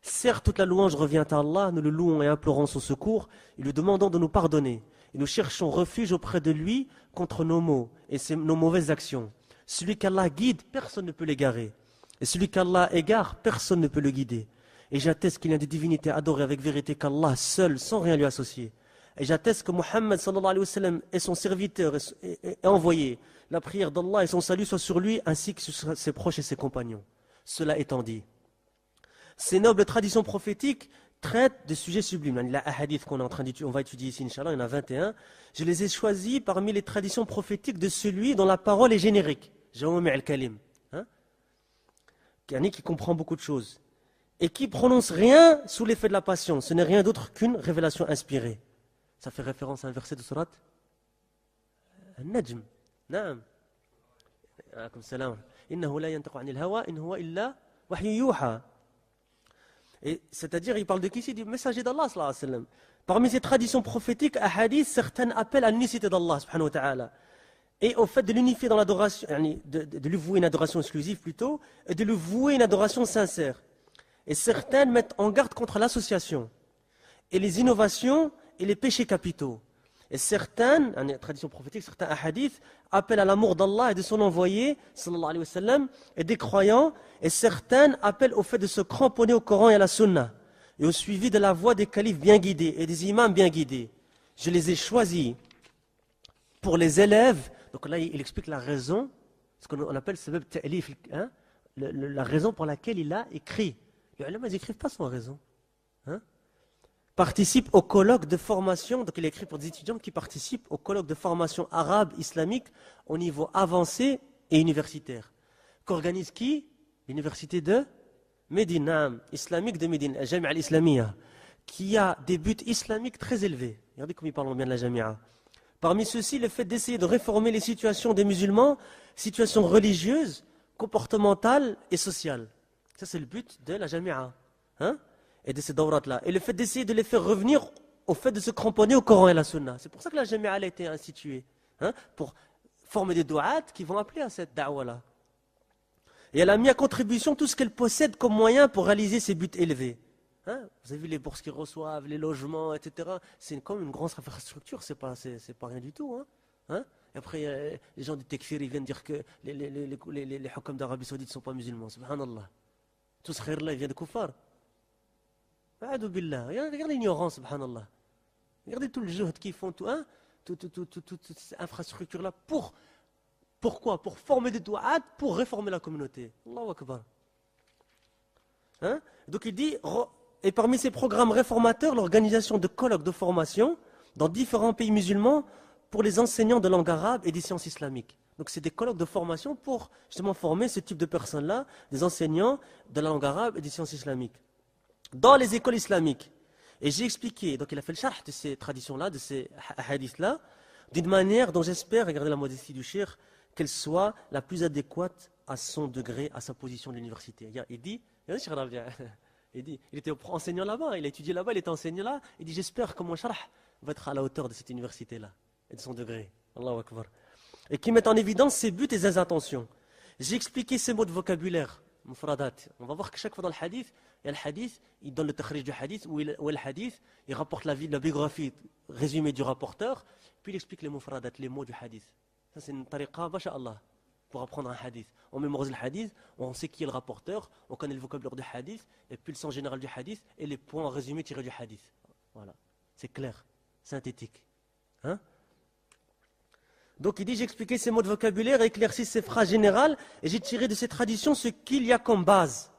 Speaker 1: Certes, toute la louange revient à Allah, nous le louons et implorons son secours, et lui demandons de nous pardonner. Et nous cherchons refuge auprès de lui contre nos maux et nos mauvaises actions. Celui qu'Allah guide, personne ne peut l'égarer. Et celui qu'Allah égare, personne ne peut le guider. Et j'atteste qu'il y a des divinités adorées avec vérité qu'Allah seul, sans rien lui associer. Et j'atteste que Muhammad sallallahu alayhi wa sallam est son serviteur et envoyé. La prière d'Allah et son salut soient sur lui ainsi que sur ses proches et ses compagnons. Cela étant dit, ces nobles traditions prophétiques traitent de sujets sublimes. Les hadiths qu'on est en train d'étudier, on va étudier ici, Inch'Allah, il y en a 21. Je les ai choisis parmi les traditions prophétiques de celui dont la parole est générique. Jawami' al-Kalim, qui comprend beaucoup de choses et qui prononce rien sous l'effet de la passion. Ce n'est rien d'autre qu'une révélation inspirée. Ça fait référence à un verset de surat Al-Najm. Naam. Alaykum salam. Innahu la yantaqu 'anil hawa in huwa illa wahyu yuha. Et c'est-à-dire, il parle de qui? C'est du messager d'Allah sallallahu alayhi wa sallam. Parmi ces traditions prophétiques, à hadith, certaines appellent à l'unicité d'Allah subhanahu wa ta'ala. Et au fait de l'unifier dans l'adoration, de lui vouer une adoration exclusive plutôt, et de lui vouer une adoration sincère. Et certaines mettent en garde contre l'association, et les innovations, et les péchés capitaux. Et certaines, traditions prophétiques, certains hadiths, appellent à l'amour d'Allah et de son envoyé, sallallahu alayhi wa sallam, et des croyants, et certaines appellent au fait de se cramponner au Coran et à la Sunna, et au suivi de la voie des califes bien guidés, et des imams bien guidés. Je les ai choisis pour les élèves. Donc là, il explique la raison, ce qu'on appelle la raison pour laquelle il a écrit. Les ulama, ils n'écrivent pas sans raison. Participe au colloque de formation, donc il écrit pour des étudiants qui participent au colloque de formation arabe islamique au niveau avancé et universitaire. Qu'organise qui? L'université de Médine, islamique de Médine, la Jamia al-Islamiyya, qui a des buts islamiques très élevés. Regardez comme ils parlent bien de la Jamia. Parmi ceux-ci, le fait d'essayer de réformer les situations des musulmans, situations religieuses, comportementales et sociales. Ça, c'est le but de la Jamia, et de ces dawrat-là. Et le fait d'essayer de les faire revenir au fait de se cramponner au Coran et à la Sunna. C'est pour ça que la Jamia a été instituée, pour former des du'at qui vont appeler à cette da'wa-là. Et elle a mis à contribution tout ce qu'elle possède comme moyen pour réaliser ses buts élevés. Hein, vous avez vu les bourses qu'ils reçoivent, les logements, etc. C'est comme une grosse infrastructure, c'est pas rien du tout. Hein. Et après, les gens du Tekfir, ils viennent dire que les hukams d'Arabie Saoudite ne sont pas musulmans. Subhanallah. Tout ce khair-là, il vient de Koufar. A'adou billah. Regardez l'ignorance, subhanallah. Regardez tout le juhd qu'ils font, toute cette infrastructure-là. Pourquoi? Pour former des doua'at, pour réformer la communauté. Allahu Akbar. Hein? Donc il dit, et parmi ces programmes réformateurs, l'organisation de colloques de formation dans différents pays musulmans pour les enseignants de langue arabe et des sciences islamiques. Donc c'est des colloques de formation pour justement former ce type de personnes-là, des enseignants de la langue arabe et des sciences islamiques, dans les écoles islamiques. Et j'ai expliqué, donc il a fait le sharh de ces traditions-là, de ces hadiths-là, d'une manière dont j'espère, regardez la modestie du cheikh, qu'elle soit la plus adéquate à son degré, à sa position de l'université. Il dit, il était enseignant là-bas, il a étudié là-bas, il était enseignant là, il dit j'espère que mon sharh va être à la hauteur de cette université-là et de son degré. Allahu Akbar. Et qui met en évidence ses buts et ses intentions. J'ai expliqué ces mots de vocabulaire, mufradat. On va voir que chaque fois dans le hadith, il y a le hadith, il donne le takhrij du hadith, ou le hadith, il rapporte la biographie résumée du rapporteur, puis il explique les mufradat, les mots du hadith. Ça c'est une tariqa, masha'Allah, pour apprendre un hadith. On mémorise le hadith, on sait qui est le rapporteur, on connaît le vocabulaire du hadith, et puis le sens général du hadith, et les points résumés tirés du hadith. Voilà, c'est clair, synthétique. Hein? Donc il dit, j'ai expliqué ces mots de vocabulaire, éclairci ces phrases générales, et j'ai tiré de ces traditions ce qu'il y a comme base,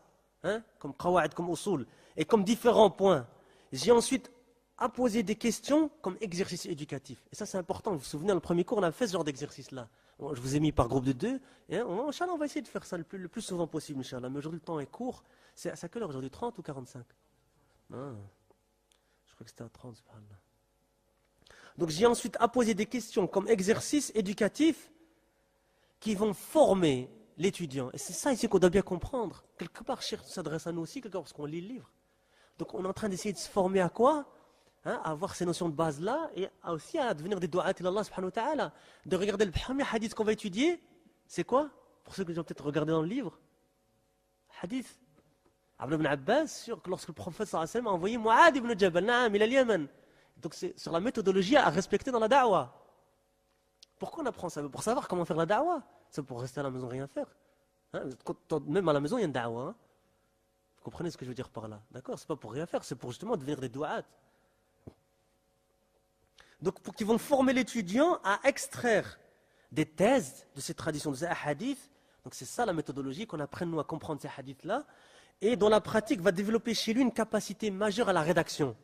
Speaker 1: hein, comme qawa'id, comme usul, et comme différents points. J'ai ensuite apposé des questions comme exercice éducatif. Et ça c'est important, vous vous souvenez, dans le premier cours, on a fait ce genre d'exercice-là. Je vous ai mis par groupe de 2, et Inch'Allah, on va essayer de faire ça le plus souvent possible, Inch'Allah. Mais aujourd'hui, le temps est court. C'est à quelle heure aujourd'hui, 30 ou 45? Je crois que c'était à 30, subhanallah. Donc j'ai ensuite apposé des questions comme exercice éducatif qui vont former l'étudiant. Et c'est ça ici qu'on doit bien comprendre. Quelque part, Cheikh s'adresse à nous aussi, quelque part, parce qu'on lit le livre. Donc on est en train d'essayer de se former à quoi? À avoir ces notions de base-là et aussi à devenir des du'at ilallah subhanahu wa ta'ala. De regarder le premier hadith qu'on va étudier, c'est quoi? Pour ceux qui ont peut-être regardé dans le livre. Hadith. Abdullah ibn Abbas, lorsque le prophète sallallahu alayhi wa sallam a envoyé Mu'ad ibn Jabal, naam, il al Yaman. Donc c'est sur la méthodologie à respecter dans la da'wah. Pourquoi on apprend ça? Pour savoir comment faire la da'wah. C'est pour rester à la maison rien faire. Même à la maison il y a une da'wah. Vous comprenez ce que je veux dire par là? D'accord? C'est pas pour rien faire, c'est pour justement devenir des du'at. Donc pour qu'ils vont former l'étudiant à extraire des thèses de ces traditions, de ces hadiths. Donc c'est ça la méthodologie, qu'on apprenne nous à comprendre ces hadiths-là. Et dont la pratique va développer chez lui une capacité majeure à la rédaction.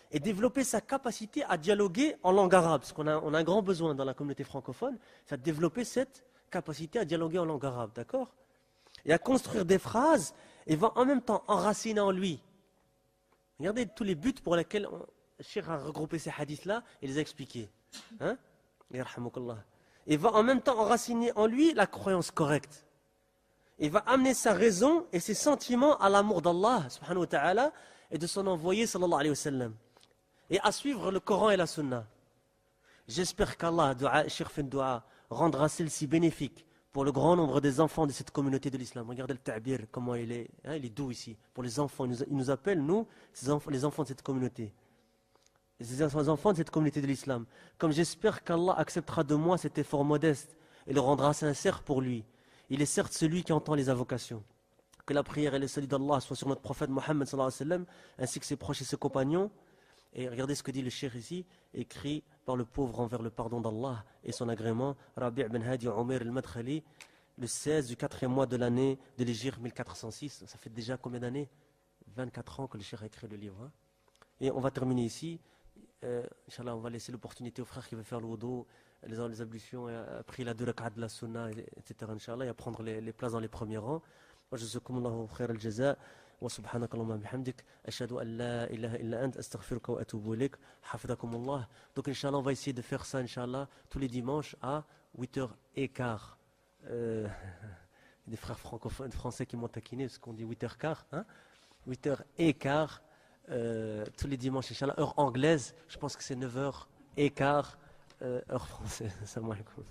Speaker 1: Et développer sa capacité à dialoguer en langue arabe. Parce qu'on a un grand besoin dans la communauté francophone, c'est de développer cette capacité à dialoguer en langue arabe, d'accord? Et à construire des phrases, et va en même temps enraciner en lui. Regardez tous les buts pour lesquels Cheikh a regroupé ces hadiths-là et les a expliqués. Hein? Et va en même temps enraciner en lui la croyance correcte. Il va amener sa raison et ses sentiments à l'amour d'Allah subhanahu wa ta'ala et de son envoyé sallallahu alayhi wa sallam. Et à suivre le Coran et la Sunna. J'espère qu'Allah, Cheikh fait dua, rendra celle-ci bénéfique pour le grand nombre des enfants de cette communauté de l'islam. Regardez le ta'bir, comment il est doux ici. Pour les enfants, il nous appelle, nous, les enfants de cette communauté. Les enfants de cette communauté de l'islam. Comme j'espère qu'Allah acceptera de moi cet effort modeste et le rendra sincère pour lui. Il est certes celui qui entend les invocations. Que la prière et le salut d'Allah soient sur notre prophète Mohammed sallallahu alayhi wa sallam, ainsi que ses proches et ses compagnons. Et regardez ce que dit le cheikh ici, écrit par le pauvre envers le pardon d'Allah et son agrément, Rabi' ben Hadi Omer al-Madkhali, le 16 du 4e mois de l'année de l'Hégire 1406. Ça fait déjà combien d'années? 24 ans que le cheikh a écrit le livre. Hein? Et on va terminer ici. Inch'Allah, on va laisser l'opportunité aux frères qui veulent faire le wudu, les ablutions, après la 2 rak'at de la sunna, etc. Inch'Allah, et à prendre les places dans les premiers rangs. Jazakumullahu khayr al-jaza. وسبحانك اللهم بحمدك أشهد أن لا إله إلا أنت أستغفرك وأتوب إليك حفظكم الله. Donc Inch'Allah, on va essayer de faire ça Inch'Allah tous les dimanches à 8h15. Des frères francophones français qui m'ont taquiné parce qu'on dit 8h15, hein? 8h15 tous les dimanches Inch'Allah, heure anglaise, je pense que c'est 9h15 heure française. Assalamu alaikum.